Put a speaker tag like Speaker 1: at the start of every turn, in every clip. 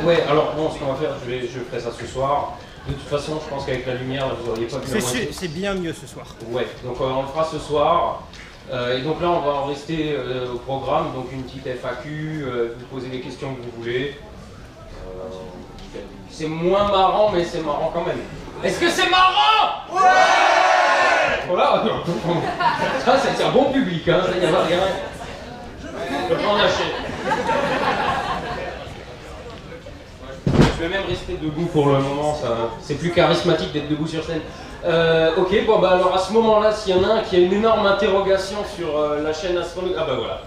Speaker 1: Ouais, alors bon, ce qu'on va faire, je ferai ça ce soir. De toute façon, je pense qu'avec la lumière, là, vous n'auriez pas vu la moitié.
Speaker 2: C'est bien mieux ce soir.
Speaker 1: Ouais, donc on le fera ce soir. Et donc là, on va en rester au programme, donc une petite FAQ, vous posez les questions que vous voulez. C'est moins marrant, mais c'est marrant quand même. Est-ce que c'est marrant? Ouais! Voilà, ça c'est un bon public, hein, il n'y a pas rien. Je peux pas en lâcher. Je vais même rester debout pour le moment, c'est plus charismatique d'être debout sur scène. Ok, bon bah alors à ce moment-là, s'il y en a un qui a une énorme interrogation sur la chaîne astronomique, ah bah voilà.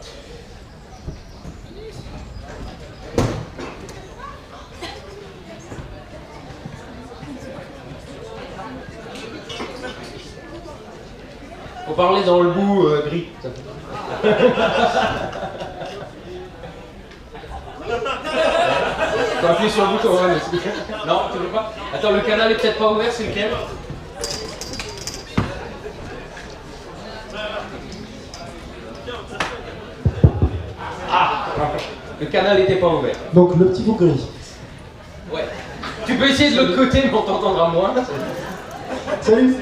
Speaker 1: Faut parler dans le bout gris. Faut appuyer sur le bouton, hein, mais non, tu veux pas? Attends, le canal est peut-être pas ouvert, c'est lequel? Ah, le canal était pas ouvert.
Speaker 3: Donc le petit bout gris.
Speaker 1: Ouais. Tu peux essayer de l'autre côté, mais on t'entendra moins.
Speaker 3: Salut.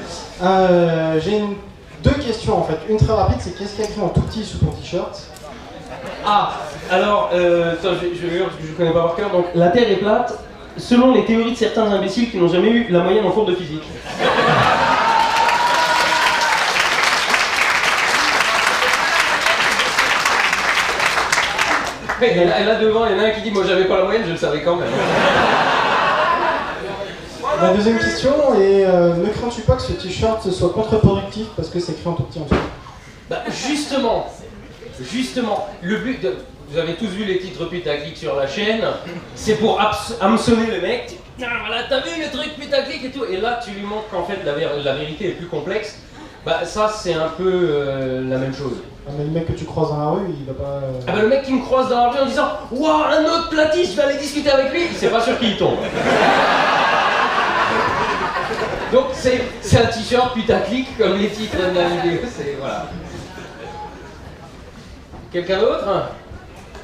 Speaker 3: J'ai deux questions en fait. Une très rapide, c'est qu'est-ce qu'il y a écrit en tout petit sous ton t-shirt?
Speaker 1: Ah, alors, attends, je vais lire parce que je connais pas par cœur. Donc, la Terre est plate, selon les théories de certains imbéciles qui n'ont jamais eu la moyenne en cours de physique. Et là devant, il y en a un qui dit moi j'avais pas la moyenne, je le savais quand même.
Speaker 3: Ma deuxième question est ne crains-tu pas que ce t-shirt soit contre-productif parce que c'est écrit en tout petit en dessous?
Speaker 1: Bah justement, le but de... Vous avez tous vu les titres putaclic sur la chaîne, c'est pour hameçonner le mec. Ah, voilà, t'as vu le truc putaclic et tout, et là tu lui montres qu'en fait la vérité est plus complexe. Bah ça c'est un peu la même chose.
Speaker 3: Ah, mais le mec que tu croises dans la rue, il va pas...
Speaker 1: Ah bah le mec qui me croise dans la rue en disant « Waouh, un autre platiste, je vais aller discuter avec lui !» C'est pas sûr qu'il y tombe. Donc c'est un t-shirt putaclic comme les titres de la vidéo, c'est... voilà. Quelqu'un d'autre?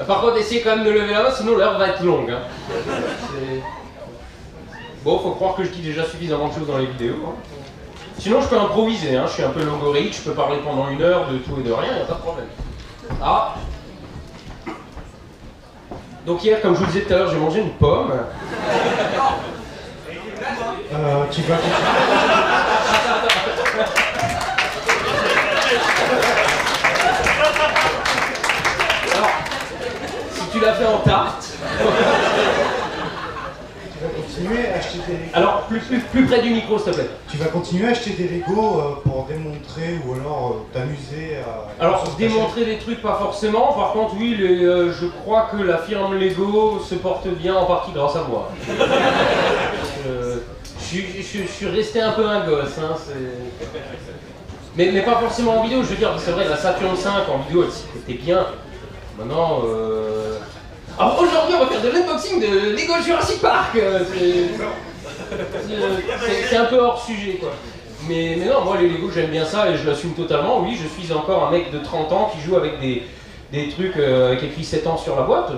Speaker 1: Par contre, essayez quand même de lever la main, sinon l'heure va être longue. Hein. Bon, faut croire que je dis déjà suffisamment de choses dans les vidéos. Hein. Sinon, je peux improviser, hein. Je suis un peu logorique, je peux parler pendant 1 heure de tout et de rien, il n'y a pas de problème. Ah. Donc hier, comme je vous disais tout à l'heure, j'ai mangé une pomme.
Speaker 3: Tu vas...
Speaker 1: Alors, si tu l'as fait en tarte...
Speaker 4: Tu vas continuer à acheter des Legos.
Speaker 1: Alors, plus près du micro, s'il te plaît.
Speaker 4: Tu vas continuer à acheter des Legos pour démontrer ou alors t'amuser à...
Speaker 1: Alors, démontrer des trucs, pas forcément. Par contre, oui, je crois que la firme Lego se porte bien en partie grâce à moi. Je suis resté un peu un gosse. Hein, mais pas forcément en vidéo. Je veux dire, c'est vrai, la Saturn 5 en vidéo, c'était bien. Maintenant... Alors aujourd'hui, on va faire de l'unboxing de Lego Jurassic Park. C'est un peu hors sujet, quoi. Mais non, moi les Lego j'aime bien ça et je l'assume totalement. Oui, je suis encore un mec de 30 ans qui joue avec des trucs avec écrit 7 ans sur la boîte.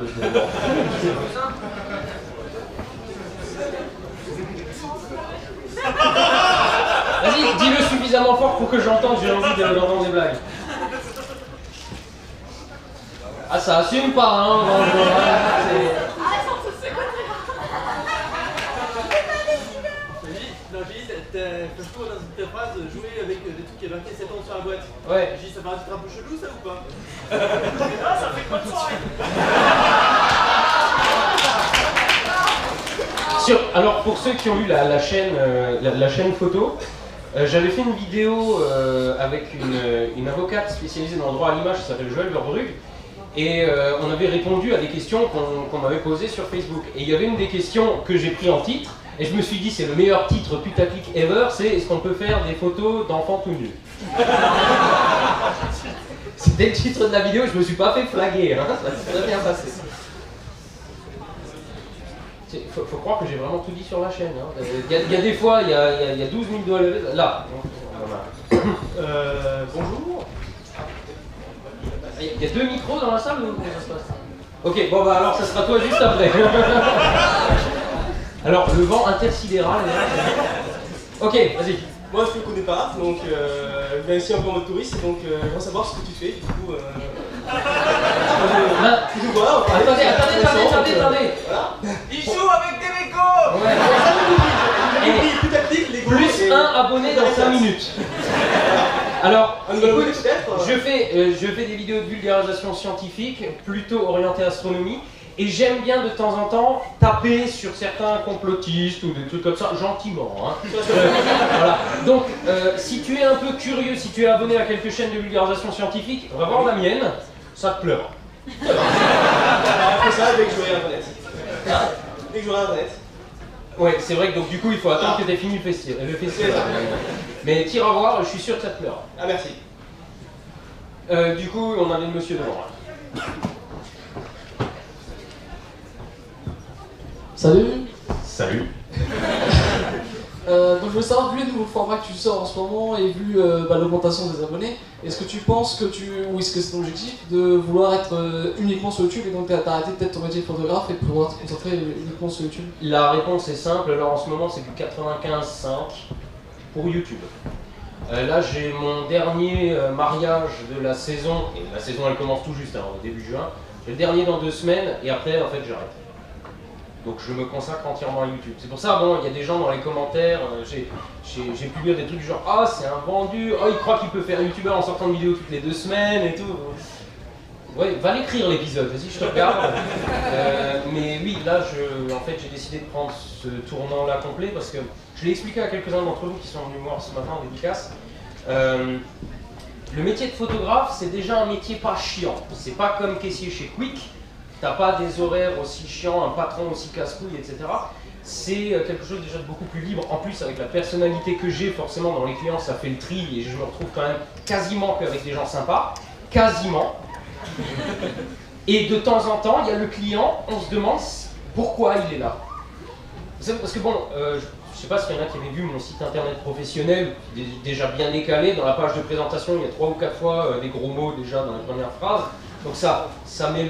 Speaker 1: Vas-y, dis-le suffisamment fort pour que j'entende, j'ai envie d'entendre des blagues. Ah, ça assume pas, hein,
Speaker 5: Quand je trouve dans une telle phrase, jouer avec des trucs qui est marqué 7 ans sur la boîte.
Speaker 1: Ouais.
Speaker 5: Je dis, ça fait un titre un peu chelou, ça ou pas?
Speaker 6: Ah, ça fait pas de soirée.
Speaker 1: Alors, pour ceux qui ont eu la chaîne photo, j'avais fait une vidéo avec une avocate spécialisée dans le droit à l'image qui s'appelle Joël Verbrugge. Et on avait répondu à des questions qu'on m'avait posées sur Facebook. Et il y avait une des questions que j'ai pris en titre, et je me suis dit c'est le meilleur titre putaclic ever, c'est est-ce qu'on peut faire des photos d'enfants tout nus? C'était le titre de la vidéo, je me suis pas fait flaguer, hein, ça s'est très bien passé. Faut croire que j'ai vraiment tout dit sur la chaîne. Hein. Il y a des fois, il y a 12 000 doigts levés. Là. Bonjour. Il y a 2 micros dans la salle ou comment ça se passe? Ok, bon bah alors ça sera toi juste après. Alors, le vent intersidéral. Ok, vas-y.
Speaker 2: Moi je te connais pas, donc je viens ici un peu en mode touriste, donc je veux savoir ce que tu fais, du coup... Tu joues quoi?
Speaker 1: Attendez.
Speaker 2: Voilà.
Speaker 5: Il joue avec des Legos.
Speaker 1: Ouais.
Speaker 2: Plus tactique, les
Speaker 1: Plus un abonné dans 5 minutes. Alors, écoute,
Speaker 2: peut-être
Speaker 1: je fais des vidéos de vulgarisation scientifique, plutôt orientées astronomie, et j'aime bien de temps en temps taper sur certains complotistes ou des trucs comme ça, gentiment. Hein. Voilà. Donc, si tu es un peu curieux, si tu es abonné à quelques chaînes de vulgarisation scientifique, va voir la mienne, ça te pleure.
Speaker 2: Après ça, dès que j'aurai Internet. Dès que j'aurai Internet.
Speaker 1: Ouais, c'est vrai que donc du coup il faut attendre que tu aies fini le festival. Mais tire à voir, je suis sûr que ça te pleure.
Speaker 2: Ah merci.
Speaker 1: Du coup, on a des monsieur devant. Là.
Speaker 7: Salut.
Speaker 1: Salut.
Speaker 7: Donc je voulais savoir, vu les nouveaux formats que tu sors en ce moment et vu l'augmentation des abonnés, est-ce que tu penses ou est-ce que c'est ton objectif de vouloir être uniquement sur YouTube et donc t'arrêter peut-être ton métier de photographe et de pouvoir te concentrer uniquement sur YouTube?
Speaker 1: La réponse est simple, alors en ce moment c'est du 95,5 pour YouTube. Là j'ai mon dernier mariage de la saison, et la saison elle commence tout juste, au début juin. J'ai le dernier dans 2 semaines et après en fait j'arrête. Donc je me consacre entièrement à YouTube. C'est pour ça, bon, il y a des gens dans les commentaires, j'ai pu lire des trucs du genre « Ah, c'est un vendu, oh, il croit qu'il peut faire YouTubeur en sortant de vidéo toutes les 2 semaines et tout. » Ouais, va l'écrire l'épisode, vas-y, je te regarde. Mais oui, là, en fait, j'ai décidé de prendre ce tournant-là complet parce que je l'ai expliqué à quelques-uns d'entre vous qui sont venus me voir ce matin en dédicace. Le métier de photographe, c'est déjà un métier pas chiant. C'est pas comme caissier chez Quick. T'as pas des horaires aussi chiants, un patron aussi casse-couille, etc. C'est quelque chose déjà de beaucoup plus libre. En plus, avec la personnalité que j'ai, forcément, dans les clients, ça fait le tri et je me retrouve quand même quasiment qu'avec des gens sympas. Quasiment. Et de temps en temps, il y a le client, on se demande pourquoi il est là. Parce que bon, je sais pas s'il y en a qui avaient vu mon site internet professionnel, déjà bien décalé. Dans la page de présentation, il y a 3 ou 4 fois des gros mots déjà dans les premières phrases. Donc ça met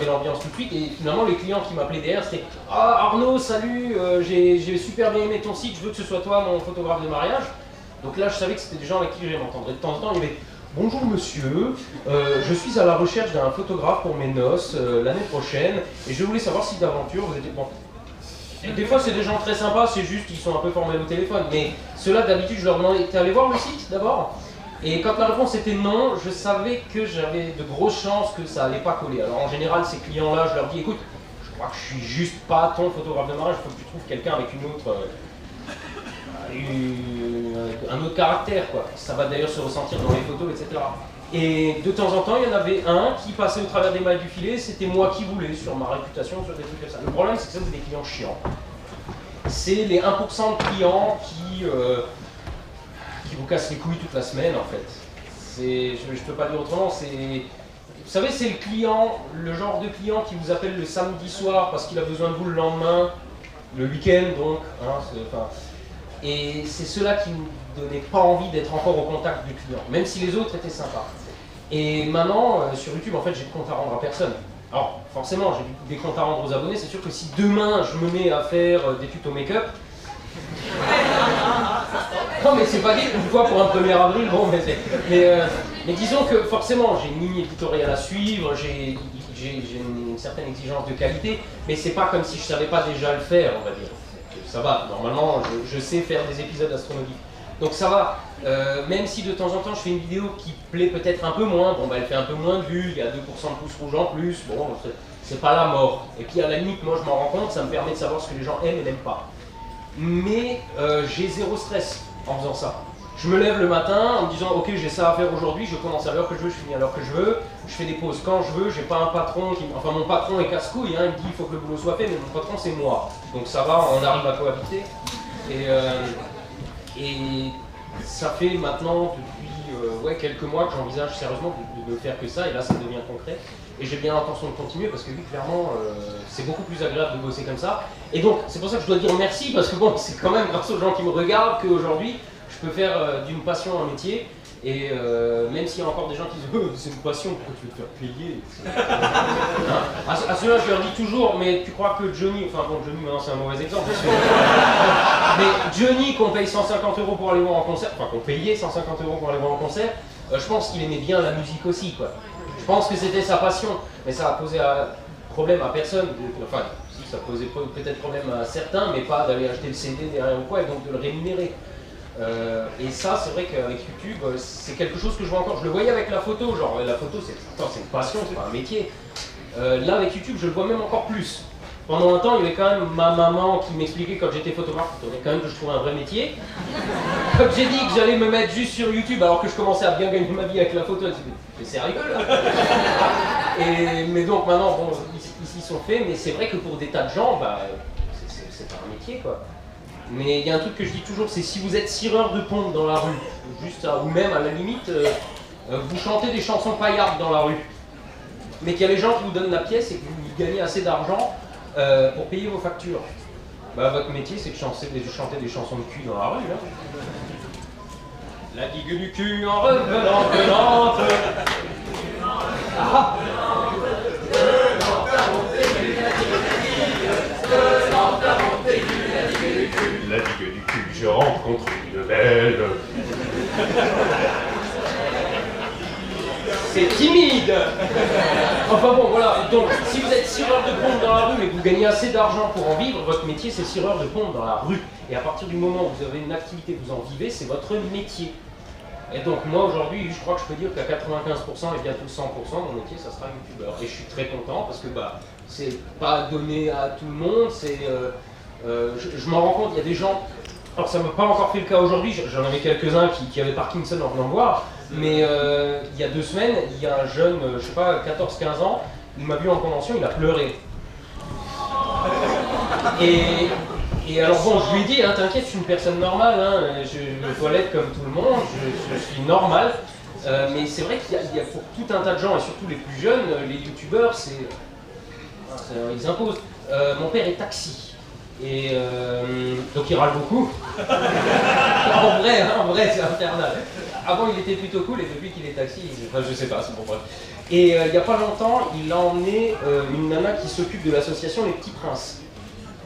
Speaker 1: l'ambiance tout de suite et finalement les clients qui m'appelaient derrière c'était « Ah Arnaud, salut, j'ai super bien aimé ton site, je veux que ce soit toi mon photographe de mariage ». Donc là je savais que c'était des gens avec qui j'allais m'entendre. Et de temps en temps il y avait « Bonjour monsieur, je suis à la recherche d'un photographe pour mes noces l'année prochaine et je voulais savoir si d'aventure vous étiez bon ». Et des fois c'est des gens très sympas, c'est juste qu'ils sont un peu formels au téléphone. Mais ceux-là d'habitude je leur demandais « T'es allé voir le site d'abord ?» Et quand la réponse était non, je savais que j'avais de grosses chances que ça allait pas coller. Alors en général, ces clients-là, je leur dis, écoute, je crois que je suis juste pas ton photographe de mariage, il faut que tu trouves quelqu'un avec un autre caractère, quoi. Ça va d'ailleurs se ressentir dans les photos, etc. Et de temps en temps, il y en avait un qui passait au travers des mailles du filet, c'était moi qui voulais, sur ma réputation, sur des trucs comme ça. Le problème, c'est que ça, c'est des clients chiants. C'est les 1% de clients qui vous casse les couilles toute la semaine en fait. Je peux pas dire autrement, vous savez c'est le client, le genre de client qui vous appelle le samedi soir parce qu'il a besoin de vous le lendemain, le week-end donc, hein, et c'est ceux-là qui ne donnaient pas envie d'être encore au contact du client, même si les autres étaient sympas. Et maintenant, sur YouTube en fait j'ai de compte à rendre à personne. Alors forcément j'ai des comptes à rendre aux abonnés, c'est sûr que si demain je me mets à faire des tutos make-up, non mais c'est pas dit une fois pour un 1er avril, bon mais disons que forcément j'ai une ligne éditoriale à suivre, j'ai une certaine exigence de qualité, mais c'est pas comme si je savais pas déjà le faire, on va dire. Ça va, normalement je sais faire des épisodes astronomiques. Donc ça va, même si de temps en temps je fais une vidéo qui plaît peut-être un peu moins, bon bah elle fait un peu moins de vues, il y a 2% de pouces rouges en plus, bon c'est pas la mort. Et puis à la limite moi je m'en rends compte, ça me permet de savoir ce que les gens aiment et n'aiment pas. Mais j'ai zéro stress en faisant ça. Je me lève le matin en me disant ok j'ai ça à faire aujourd'hui, je commence à l'heure que je veux, je finis à l'heure que je veux, je fais des pauses quand je veux, j'ai pas un patron qui... Enfin mon patron est casse-couille, hein, il me dit il faut que le boulot soit fait, mais mon patron c'est moi. Donc ça va, on arrive à cohabiter. Et ça fait maintenant depuis quelques mois que j'envisage sérieusement de faire que ça, et là ça devient concret. Et j'ai bien l'intention de continuer parce que oui, clairement, c'est beaucoup plus agréable de bosser comme ça. Et donc, c'est pour ça que je dois dire merci parce que bon, c'est quand même grâce aux gens qui me regardent qu'aujourd'hui, je peux faire d'une passion un métier. Et même s'il y a encore des gens qui disent c'est une passion, pourquoi tu veux te faire payer? Hein, à ceux-là, je leur dis toujours, mais tu crois que Johnny, enfin bon, Johnny maintenant c'est un mauvais exemple, mais Johnny qu'on paye 150 € pour aller voir en concert, enfin qu'on payait 150 € pour aller voir en concert, je pense qu'il aimait bien la musique aussi, quoi. Je pense que c'était sa passion, mais ça a posé problème à personne, enfin si ça posait peut-être problème à certains, mais pas d'aller acheter le CD derrière ou quoi, et donc de le rémunérer. Et ça, c'est vrai qu'avec YouTube, c'est quelque chose que je vois encore. Je le voyais avec la photo, genre la photo c'est une passion, c'est pas un métier. Là avec YouTube, je le vois même encore plus. Pendant un temps, il y avait quand même ma maman qui m'expliquait quand j'étais photographe, il faudrait quand même que je trouve un vrai métier. Quand j'ai dit que j'allais me mettre juste sur YouTube alors que je commençais à bien gagner ma vie avec la photo, elle s'est dit mais c'est rigolo là. Mais donc maintenant, bon, ils sont faits, mais c'est vrai que pour des tas de gens, bah, c'est pas un métier quoi. Mais il y a un truc que je dis toujours, c'est si vous êtes cireur de pompe dans la rue, juste ou même à la limite, vous chantez des chansons paillardes dans la rue, mais qu'il y a les gens qui vous donnent la pièce et que vous gagnez assez d'argent pour payer vos factures. Bah, votre métier, c'est de chanter des chansons de cul dans la rue. Hein. La digue du cul en revenant de Nantes. Ah. La digue du cul, je rencontre une belle. C'est timide. Enfin bon, voilà. Donc, si vous êtes cireur de pompe dans la rue et que vous gagnez assez d'argent pour en vivre, votre métier, c'est cireur de pompe dans la rue. Et à partir du moment où vous avez une activité que vous en vivez, c'est votre métier. Et donc, moi, aujourd'hui, je crois que je peux dire qu'à 95% et bientôt 100%, mon métier, ça sera youtubeur. Et je suis très content parce que, bah, c'est pas donné à tout le monde, c'est... je m'en rends compte, il y a des gens, alors ça m'a pas encore fait le cas aujourd'hui, j'en avais quelques-uns qui avaient Parkinson en venant me voir, mais il y a 2 semaines, il y a un jeune, je sais pas, 14-15 ans, il m'a vu en convention, il a pleuré. Et alors bon, je lui ai dit, hein, t'inquiète, je suis une personne normale, hein, je me toilette comme tout le monde, je suis normal, mais c'est vrai qu'il y a pour tout un tas de gens, et surtout les plus jeunes, les youtubeurs, ils imposent. Mon père est taxi. Et donc il râle beaucoup. en vrai c'est infernal. Avant il était plutôt cool et depuis qu'il est taxi, enfin, je sais pas, c'est bon bref. Et il n'y a pas longtemps, il a emmené une nana qui s'occupe de l'association Les Petits Princes.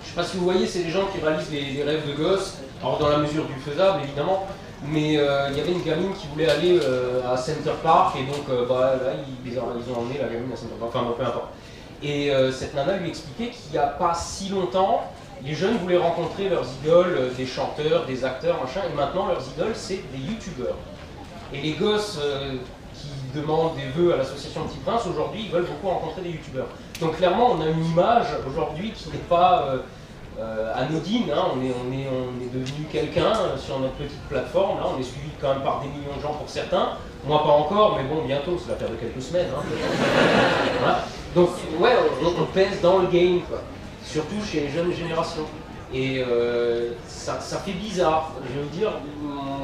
Speaker 1: Je sais pas si vous voyez, c'est les gens qui réalisent les rêves de gosses, alors dans la mesure du faisable évidemment, mais il y avait une gamine qui voulait aller à Center Park et donc bah, là ils ont emmené la gamine à Center Park, enfin bon, peu importe. Et cette nana lui expliquait qu'il n'y a pas si longtemps, les jeunes voulaient rencontrer leurs idoles, des chanteurs, des acteurs, machin, et maintenant leurs idoles c'est des youtubeurs. Et les gosses qui demandent des vœux à l'association Petit Prince, aujourd'hui ils veulent beaucoup rencontrer des youtubeurs. Donc clairement on a une image aujourd'hui qui n'est pas anodine, hein. on est devenu quelqu'un sur notre petite plateforme, là on est suivi quand même par des millions de gens pour certains, moi pas encore, mais bon bientôt, c'est l'affaire de quelques semaines. Hein. Voilà. Donc ouais, on pèse dans le game, quoi. Surtout chez les jeunes générations. Et ça fait bizarre. Je veux dire,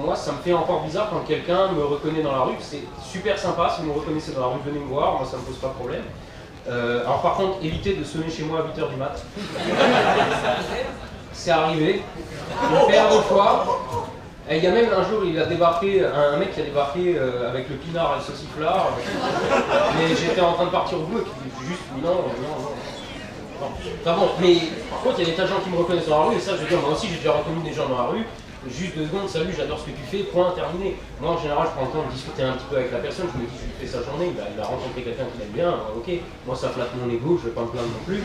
Speaker 1: moi ça me fait encore bizarre quand quelqu'un me reconnaît dans la rue. C'est super sympa, si vous me reconnaissez dans la rue, venez me voir, moi ça me pose pas de problème. Alors par contre, évitez de sonner chez moi à 8h du mat. C'est arrivé, une paire de fois. Et il y a même un jour, il a débarqué, un mec qui a débarqué avec le pinard et le sauciflard. Mais j'étais en train de partir au bout et puis juste non. Enfin bon, mais par contre, il y a des tas de gens qui me reconnaissent dans la rue, et ça, je veux dire, moi aussi, j'ai déjà reconnu des gens dans la rue. Juste 2 secondes, salut, j'adore ce que tu fais, point, terminé. Moi, en général, je prends le temps de discuter un petit peu avec la personne, je me dis, je lui fais sa journée, il a rencontré quelqu'un qu'il aime bien, ok. Moi, ça flatte mon ego, je vais pas me plaindre non plus.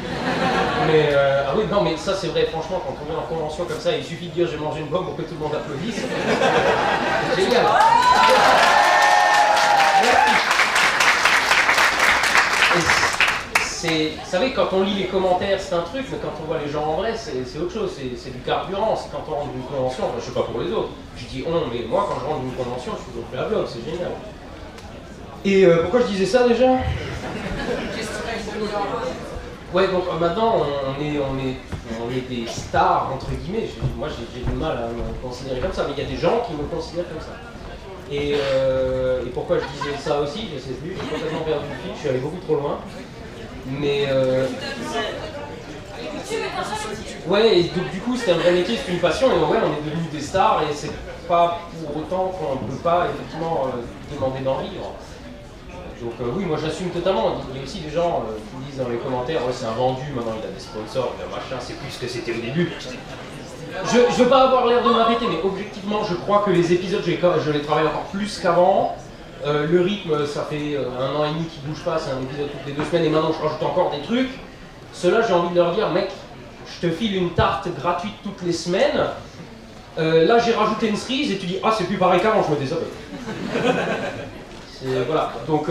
Speaker 1: Mais, ah oui, non, mais ça, c'est vrai, franchement, quand on est en convention comme ça, il suffit de dire, j'ai mangé une bombe pour que tout le monde applaudisse. C'est génial. Vous savez, quand on lit les commentaires, c'est un truc, mais quand on voit les gens en vrai, c'est autre chose, c'est du carburant. C'est quand on rentre d'une convention, enfin, je sais pas pour les autres, je dis on, mais moi quand je rentre d'une convention, je suis donc à blog, c'est génial. Et pourquoi je disais ça déjà? Ouais, donc maintenant on est des stars, entre guillemets. Moi j'ai du mal à me considérer comme ça, mais il y a des gens qui me considèrent comme ça. Et pourquoi je disais ça aussi, je sais plus, j'ai complètement perdu le fil, je suis allé beaucoup trop loin. Mais Ouais, et donc du coup c'était un vrai métier, c'était une passion, et ouais, on est devenus des stars, et c'est pas pour autant qu'on ne peut pas effectivement demander d'en vivre. Donc oui, moi j'assume totalement. Il y a aussi des gens qui disent dans les commentaires, ouais c'est un vendu, maintenant il a des sponsors, il a machin, c'est plus ce que c'était au début. Je veux pas avoir l'air de m'arrêter, mais objectivement je crois que les épisodes, je les travaille encore plus qu'avant. Le rythme, ça fait 1 an et demi qu'il bouge pas, c'est un épisode toutes les 2 semaines, et maintenant je rajoute encore des trucs. Ceux-là, j'ai envie de leur dire, mec, je te file une tarte gratuite toutes les semaines. Là, j'ai rajouté une cerise et tu dis, ah, c'est plus pareil qu'avant, je me désabonne. Voilà. Donc,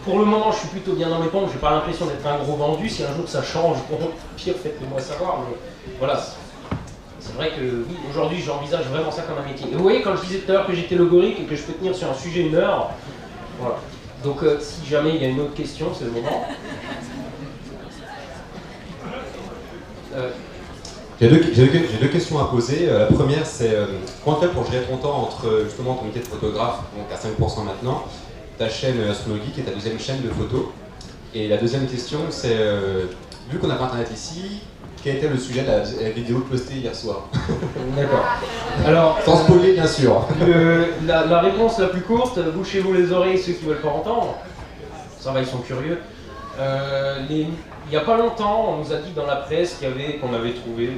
Speaker 1: pour le moment, je suis plutôt bien dans mes pompes. J'ai pas l'impression d'être un gros vendu. Si un jour ça change, bon, pire, faites-le-moi savoir. Mais voilà. C'est vrai que oui, aujourd'hui, j'envisage vraiment ça comme un métier. Et vous voyez, quand je disais tout à l'heure que j'étais logorique et que je peux tenir sur un sujet 1 heure, voilà. Donc, si jamais il y a une autre question, c'est le moment.
Speaker 8: J'ai deux questions à poser. La première, c'est comment tu fais pour gérer ton temps entre justement ton métier de photographe, donc à 5% maintenant, ta chaîne Astrologique et ta deuxième chaîne de photos. Et la deuxième question, c'est vu qu'on n'a pas internet ici, quel était le sujet de la vidéo postée hier soir?
Speaker 1: D'accord. Alors,
Speaker 8: sans spoiler, bien sûr.
Speaker 1: La réponse la plus courte, bouchez-vous les oreilles ceux qui veulent pas entendre. Ça va, ils sont curieux. Il n'y a pas longtemps, on nous a dit dans la presse qu'on avait trouvé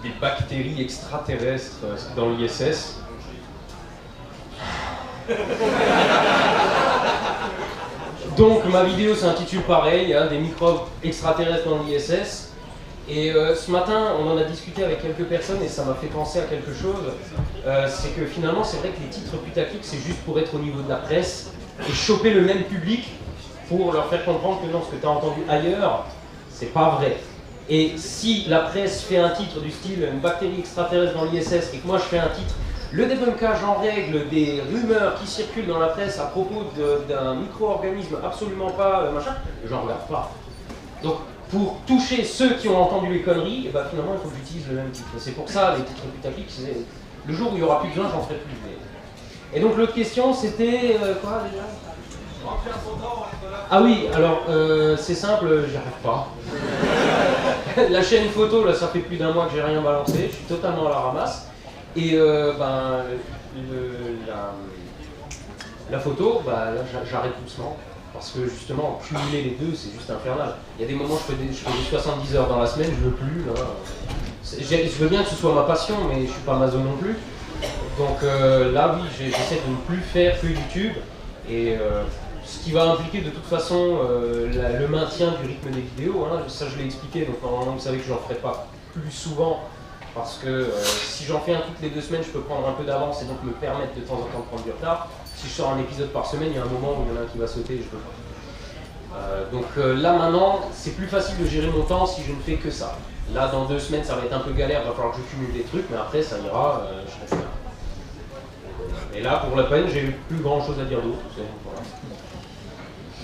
Speaker 1: des bactéries extraterrestres dans l'ISS. Donc ma vidéo s'intitule pareil, il y a des microbes extraterrestres dans l'ISS. Et ce matin, on en a discuté avec quelques personnes et ça m'a fait penser à quelque chose. C'est que finalement, c'est vrai que les titres putaclic, c'est juste pour être au niveau de la presse et choper le même public pour leur faire comprendre que non, ce que tu as entendu ailleurs, c'est pas vrai. Et si la presse fait un titre du style « Une bactérie extraterrestre dans l'ISS » et que moi je fais un titre « Le débunkage en règle des rumeurs qui circulent dans la presse à propos d'un micro-organisme absolument pas machin », j'en regarde pas. Donc pour toucher ceux qui ont entendu les conneries, et ben finalement il faut que j'utilise le même titre. C'est pour ça les titres putaclic, le jour où il n'y aura plus besoin, j'en ferai plus. Et donc l'autre question c'était quoi déjà? Ah oui, alors c'est simple, j'y arrive pas. La chaîne photo, là, ça fait plus d'1 mois que j'ai rien balancé, je suis totalement à la ramasse. Et la photo, bah là j'arrête doucement. Parce que justement, cumuler les deux, c'est juste infernal. Il y a des moments où je fais des 70 heures dans la semaine, je veux plus. Là. Je veux bien que ce soit ma passion, mais je suis pas maso non plus. Donc là, oui, j'essaie de ne plus faire que YouTube. Et ce qui va impliquer de toute façon le maintien du rythme des vidéos, hein, ça je l'ai expliqué, donc normalement vous savez que je n'en ferai pas plus souvent, parce que si j'en fais un toutes les 2 semaines, je peux prendre un peu d'avance et donc me permettre de temps en temps de prendre du retard. Si je sors un épisode par semaine, il y a un moment où il y en a un qui va sauter et je peux pas. Donc là maintenant, c'est plus facile de gérer mon temps si je ne fais que ça. Là dans 2 semaines ça va être un peu galère, il va falloir que je cumule des trucs, mais après ça ira, je reste là. Et là pour la peine, j'ai plus grand chose à dire d'autre. Voilà.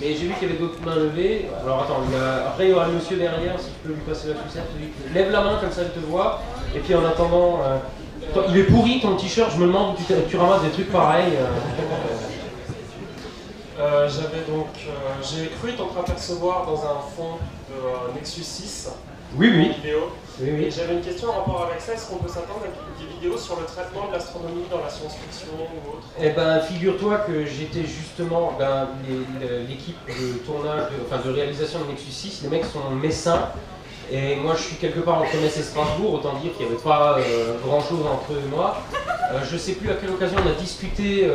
Speaker 1: Mais j'ai vu qu'il y avait d'autres mains levées. Alors attends, après il y aura le monsieur derrière, si tu peux lui passer la sucette. Lève la main comme ça elle te voit. Et puis en attendant, il est pourri ton t-shirt, je me demande où tu ramasses des trucs pareils.
Speaker 9: J'ai cru t'entreapercevoir dans un fond de Nexus 6.
Speaker 1: Oui, oui.
Speaker 9: Vidéo.
Speaker 1: Oui, oui.
Speaker 9: Et j'avais une question en rapport avec ça. Est-ce qu'on peut s'attendre à des vidéos sur le traitement de l'astronomie dans la science-fiction ou autre?
Speaker 1: Eh ben, figure-toi que j'étais justement l'équipe de tournage, de réalisation de Nexus 6. Les mecs sont messins. Et moi, je suis quelque part entre Metz et Strasbourg. Autant dire qu'il n'y avait pas grand-chose entre eux et moi. Je sais plus à quelle occasion on a discuté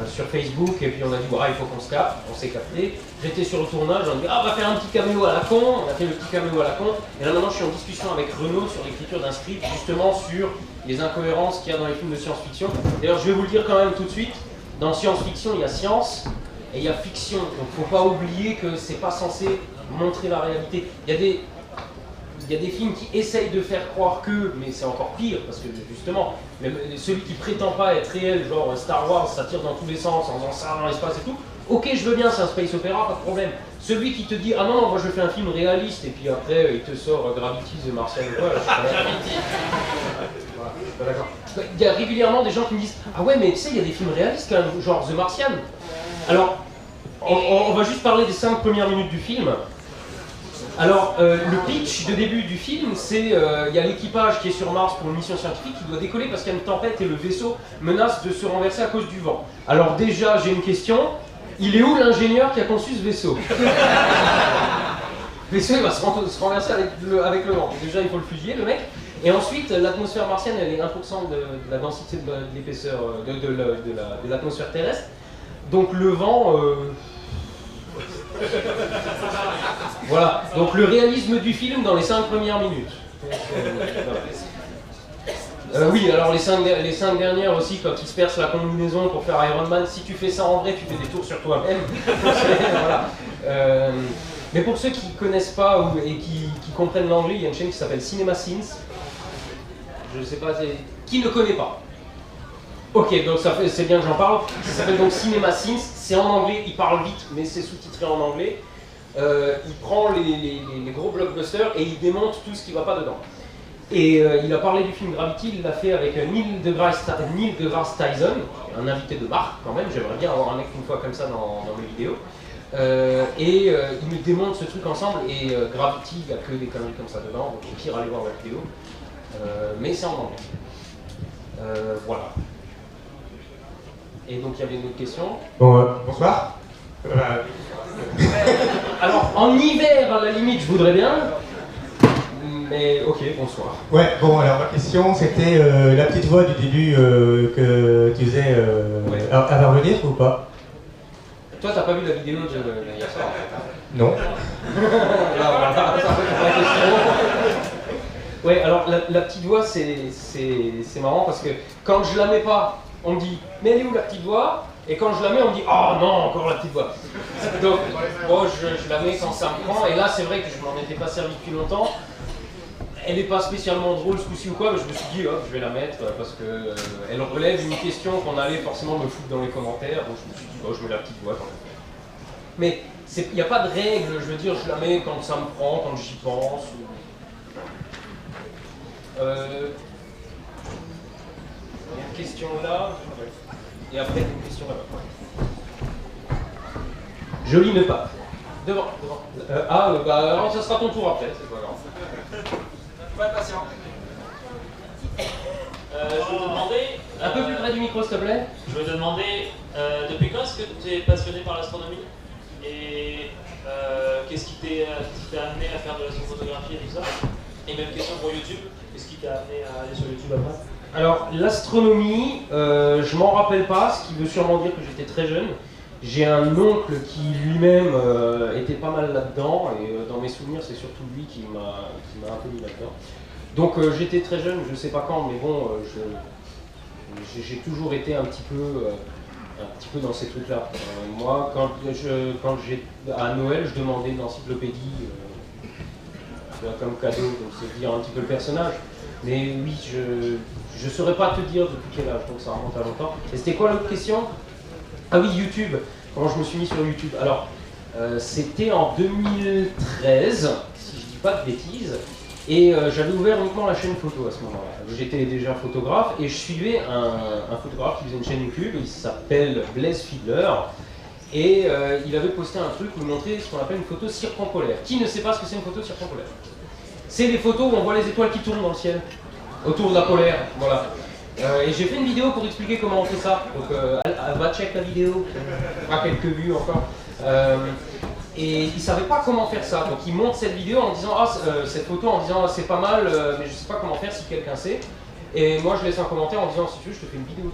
Speaker 1: sur Facebook, et puis on a dit il faut qu'on se capte, on s'est capté. J'étais sur le tournage, on a dit on va faire un petit caméo à la con, on a fait le petit caméo à la con, et là maintenant je suis en discussion avec Renaud sur l'écriture d'un script justement sur les incohérences qu'il y a dans les films de science-fiction. D'ailleurs je vais vous le dire quand même tout de suite, dans science-fiction il y a science et il y a fiction, donc faut pas oublier que c'est pas censé montrer la réalité. Il y a des films qui essayent de faire croire que, mais c'est encore pire, parce que justement, celui qui prétend pas être réel, genre Star Wars, ça tire dans tous les sens, en faisant ça dans l'espace et tout, ok, je veux bien, c'est un space opéra, pas de problème. Celui qui te dit, ah non, moi je fais un film réaliste, et puis après, il te sort Gravity, The Martian ou quoi, là, je suis pas d'accord. Il y a régulièrement des gens qui me disent, ah ouais, mais tu sais, il y a des films réalistes quand même, genre The Martian. Alors, on va juste parler des 5 premières minutes du film. Alors, le pitch de début du film, c'est il y a l'équipage qui est sur Mars pour une mission scientifique qui doit décoller parce qu'il y a une tempête et le vaisseau menace de se renverser à cause du vent. Alors déjà, j'ai une question. Il est où l'ingénieur qui a conçu ce vaisseau? Le vaisseau, il va se renverser avec le vent. Déjà, il faut le fusiller, le mec. Et ensuite, l'atmosphère martienne, elle est 1% de la densité de l'épaisseur de l'atmosphère terrestre. Donc le vent... Voilà, donc le réalisme du film dans les 5 premières minutes. Oui, alors les 5 dernières aussi, quand ils se percent la combinaison pour faire Iron Man, si tu fais ça en vrai, tu fais des tours sur toi-même. Voilà. Mais pour ceux qui ne connaissent pas et qui comprennent l'anglais, il y a une chaîne qui s'appelle Cinema Sins. Je ne sais pas, qui ne connaît pas? Ok, donc c'est bien que j'en parle. Ça s'appelle donc Cinema Sins, c'est en anglais, il parle vite, mais c'est sous-titré en anglais. Il prend les gros blockbusters et il démonte tout ce qui ne va pas dedans. Et il a parlé du film Gravity, il l'a fait avec Neil deGrasse Tyson, un invité de marque quand même, j'aimerais bien avoir un mec une fois comme ça dans mes vidéos. Il me démonte ce truc ensemble et Gravity, il n'y a que des conneries comme ça dedans, donc au pire allez voir la vidéo. Mais c'est en anglais. Voilà. Et donc il y avait une autre question.
Speaker 10: Bon, bonsoir.
Speaker 1: Alors en hiver à la limite je voudrais bien, mais ok, bonsoir.
Speaker 10: Ouais, bon alors ma question c'était la petite voix du début que tu faisais à revenir ou pas?
Speaker 1: Toi t'as pas vu la vidéo de hier soir?
Speaker 10: Non.
Speaker 1: Voilà, ça répond à la question. Ouais, alors la petite voix c'est marrant parce que quand je la mets pas, on me dit mais elle est où la petite voix? Et quand je la mets, on me dit oh non, encore la petite voix. Donc bon, je la mets quand ça me prend. Et là, c'est vrai que je m'en étais pas servi depuis longtemps. Elle n'est pas spécialement drôle ce coup-ci ou quoi, mais je me suis dit je vais la mettre parce que elle relève une question qu'on allait forcément me foutre dans les commentaires. Donc je me suis dit je mets la petite voix. Mais il n'y a pas de règle. Je veux dire, je la mets quand ça me prend, quand j'y pense. Il y a une question là. Et après, une question là-bas. Jolie ne pas. Devant. Alors ça sera ton tour après, c'est pas grave.
Speaker 6: Faut être patient. Je vais te demander...
Speaker 1: Un peu plus près du micro, s'il te plaît.
Speaker 6: Je vais te demander, depuis quand est-ce que tu es passionné par l'astronomie? Et qu'est-ce qui t'a amené à faire de l'astrophotographie et tout ça? Et même question pour YouTube, qu'est-ce qui t'a amené à aller sur YouTube après?
Speaker 1: Alors, l'astronomie, je m'en rappelle pas, ce qui veut sûrement dire que j'étais très jeune. J'ai un oncle qui lui-même était pas mal là-dedans, et dans mes souvenirs, c'est surtout lui qui m'a un peu mis là-dedans. Donc j'étais très jeune, je sais pas quand, mais bon, j'ai toujours été un petit peu dans ces trucs-là. Moi, à Noël, je demandais une encyclopédie comme cadeau, donc c'est dire un petit peu le personnage. Mais oui, je ne saurais pas te dire depuis quel âge, donc ça remonte à longtemps. Et c'était quoi l'autre question? Ah oui, YouTube. Comment je me suis mis sur YouTube? Alors, c'était en 2013, si je dis pas de bêtises, et j'avais ouvert uniquement la chaîne photo à ce moment-là. J'étais déjà photographe et je suivais un photographe qui faisait une chaîne YouTube, il s'appelle Blaise Fiedler, et il avait posté un truc où il montrait ce qu'on appelle une photo circumpolaire. Qui ne sait pas ce que c'est une photo circumpolaire? C'est les photos où on voit les étoiles qui tournent dans le ciel, autour de la polaire, voilà. Et j'ai fait une vidéo pour expliquer comment on fait ça, donc va check la vidéo, on fera quelques vues encore. Et il ne savait pas comment faire ça, donc il monte cette vidéo en disant cette photo en disant c'est pas mal, mais je ne sais pas comment faire si quelqu'un sait. Et moi je laisse un commentaire en disant si tu veux je te fais une vidéo.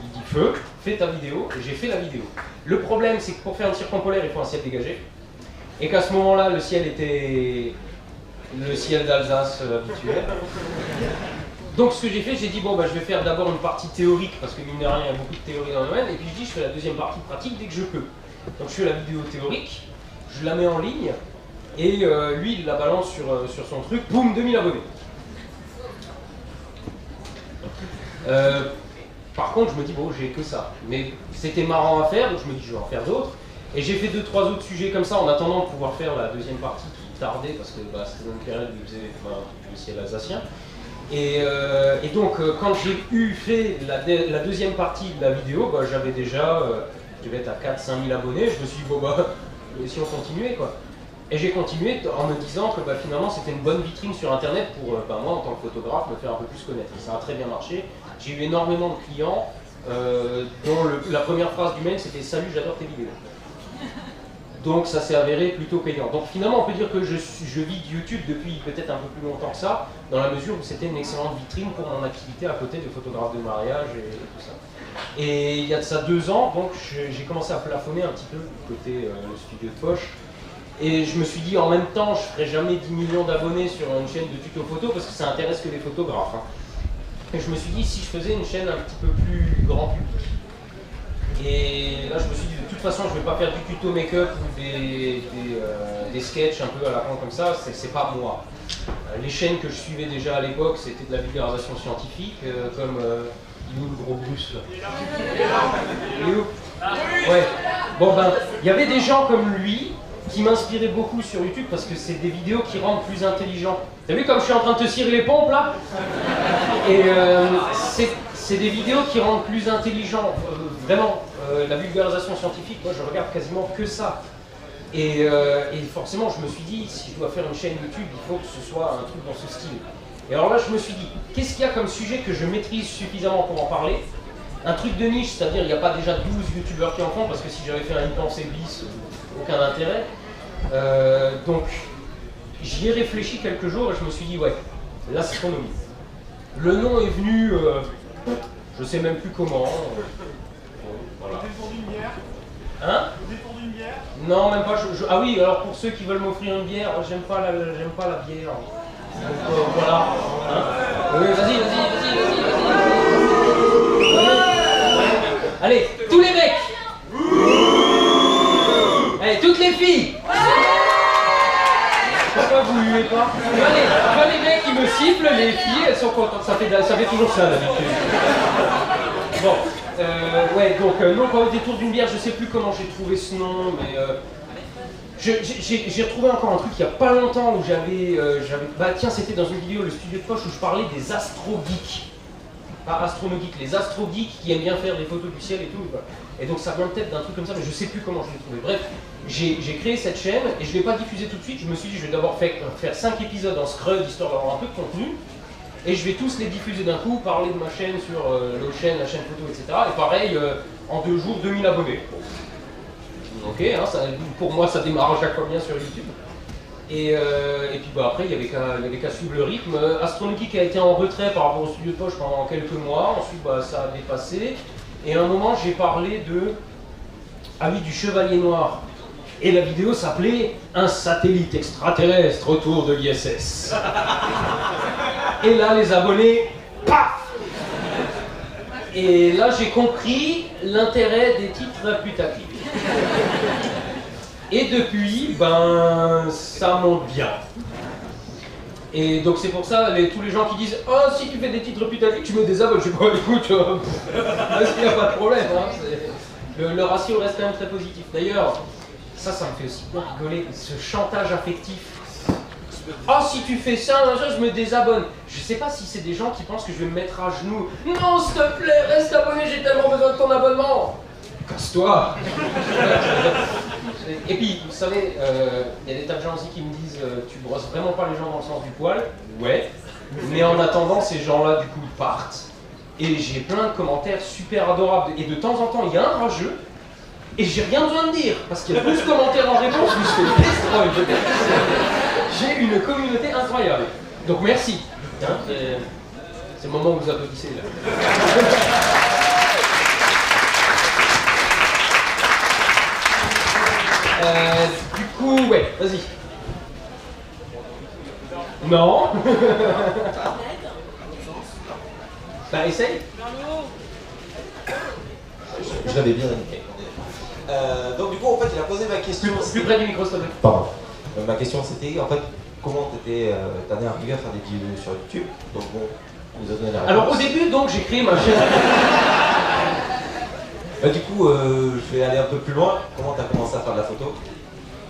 Speaker 1: Il dit feu, fais ta vidéo, et j'ai fait la vidéo. Le problème c'est que pour faire une circumpolaire il faut un ciel dégagé, et qu'à ce moment-là le ciel était le ciel d'Alsace habituel. Donc ce que j'ai fait, j'ai dit bon bah je vais faire d'abord une partie théorique parce que mine de rien il y a beaucoup de théorie dans le domaine, et puis je dis je fais la deuxième partie pratique dès que je peux. Donc je fais la vidéo théorique, je la mets en ligne, et lui il la balance sur son truc, boum, 2000 abonnés. Par contre je me dis bon j'ai que ça, mais c'était marrant à faire, donc je me dis je vais en faire d'autres, et j'ai fait 2-3 autres sujets comme ça en attendant de pouvoir faire la deuxième partie qui tardait parce que c'était dans une période où il faisait le ciel alsacien. Et donc quand j'ai fait la deuxième partie de la vidéo, j'avais déjà, je devais être à 4-5 000 abonnés, je me suis dit bon bah, si on continuait quoi. Et j'ai continué en me disant que finalement c'était une bonne vitrine sur internet pour moi en tant que photographe me faire un peu plus connaître. Et ça a très bien marché. J'ai eu énormément de clients dont la première phrase du mail c'était « Salut, j'adore tes vidéos ». Donc ça s'est avéré plutôt payant. Donc finalement on peut dire que je vis de YouTube depuis peut-être un peu plus longtemps que ça, dans la mesure où c'était une excellente vitrine pour mon activité à côté de photographe de mariage et tout ça. Et il y a de ça 2 ans, donc j'ai commencé à plafonner un petit peu côté studio de poche. Et je me suis dit en même temps, je ferai jamais 10 millions d'abonnés sur une chaîne de tuto photo parce que ça intéresse que les photographes. Et je me suis dit si je faisais une chaîne un petit peu plus grand public. Et là je me suis dit de toute façon je ne vais pas faire du tuto make-up ou des sketchs un peu à la con comme ça, c'est pas moi. Les chaînes que je suivais déjà à l'époque c'était de la vulgarisation scientifique comme il est où le gros Bruce là? Il est où? Ouais. Bon il y avait des gens comme lui qui m'inspiraient beaucoup sur YouTube parce que c'est des vidéos qui rendent plus intelligents. T'as vu comme je suis en train de te cirer les pompes là? Et c'est des vidéos qui rendent plus intelligents, vraiment. La vulgarisation scientifique, moi je regarde quasiment que ça. Et forcément je me suis dit, si je dois faire une chaîne YouTube, il faut que ce soit un truc dans ce style. Et alors là je me suis dit, qu'est-ce qu'il y a comme sujet que je maîtrise suffisamment pour en parler? Un truc de niche, c'est-à-dire il n'y a pas déjà 12 youtubeurs qui en font, parce que si j'avais fait une pensée bis, aucun intérêt. Donc j'y ai réfléchi quelques jours et je me suis dit, ouais, l'astronomie. Le nom est venu, je sais même plus comment. Voilà.
Speaker 5: Au détour d'une bière.
Speaker 1: Hein?
Speaker 5: Au détour d'une bière.
Speaker 1: Non, même pas. Ah oui, alors pour ceux qui veulent m'offrir une bière, j'aime pas la bière. Donc voilà. Hein? Oui, vas-y. Allez, tous les mecs. Allez, toutes les filles. Pourquoi vous huez pas? Allez, les mecs qui me sifflent, les filles, elles sont contentes. Ça fait toujours ça d'habitude. Bon. Ouais, donc non pas au détour d'une bière, je sais plus comment j'ai trouvé ce nom, mais j'ai retrouvé encore un truc il y a pas longtemps où bah tiens, c'était dans une vidéo, le studio de poche, où je parlais des astro-geeks. Pas astrono-geeks, les astro-geeks qui aiment bien faire des photos du ciel et tout. Et donc ça vient peut-être d'un truc comme ça, mais je sais plus comment je l'ai trouvé. Bref, j'ai créé cette chaîne et je ne l'ai pas diffusée tout de suite, je me suis dit je vais d'abord faire 5 épisodes en scrud, histoire d'avoir un peu de contenu. Et je vais tous les diffuser d'un coup, parler de ma chaîne sur l'autre chaîne, la chaîne photo, etc. Et pareil, en 2 jours, 2000 abonnés. Ok, hein, pour moi ça démarre à chaque fois bien sur YouTube. Et puis après, il y avait qu'à suivre le rythme. Astronomy qui a été en retrait par rapport au studio de poche pendant quelques mois. Ensuite, ça a dépassé. Et à un moment, j'ai parlé du Chevalier Noir. Et la vidéo s'appelait « Un satellite extraterrestre autour de l'ISS ». Et là, les abonnés, paf! Et là, j'ai compris l'intérêt des titres putaclic. Et depuis, ça monte bien. Et donc c'est pour ça, tous les gens qui disent « Oh, si tu fais des titres putaclic, tu me désabonnes », je sais pas, écoute, parce qu'il n'y a pas de problème. Hein, le ratio reste quand même très positif. D'ailleurs, ça me fait aussi bien rigoler, ce chantage affectif. Oh, si tu fais ça, je me désabonne. Je sais pas si c'est des gens qui pensent que je vais me mettre à genoux. Non, s'il te plaît, reste abonné, j'ai tellement besoin de ton abonnement. Casse-toi. Et puis, vous savez, il y a des tas de gens aussi qui me disent tu brosses vraiment pas les gens dans le sens du poil. Ouais. Mais en attendant, ces gens-là, du coup, partent. Et j'ai plein de commentaires super adorables. Et de temps en temps, il y a un rageux. Et j'ai rien besoin de dire, parce qu'il y a 12 commentaires en réponse, où je fais le destroy. J'ai une communauté incroyable. Donc merci. Hein, c'est le moment où vous applaudissez là. Du coup, ouais, vas-y. Non. Essaye.
Speaker 11: Je l'avais bien indiqué. Donc du coup, en fait, il a posé ma question.
Speaker 1: Plus près du micro, s'il te plaît.
Speaker 11: Pardon. Ma question c'était, en fait, comment t'en es arrivé à faire des vidéos sur YouTube. Donc bon, vous avez donné la réponse.
Speaker 1: Alors au début, donc, j'ai créé ma chaîne.
Speaker 11: Du coup, je vais aller un peu plus loin. Comment t'as commencé à faire de la photo?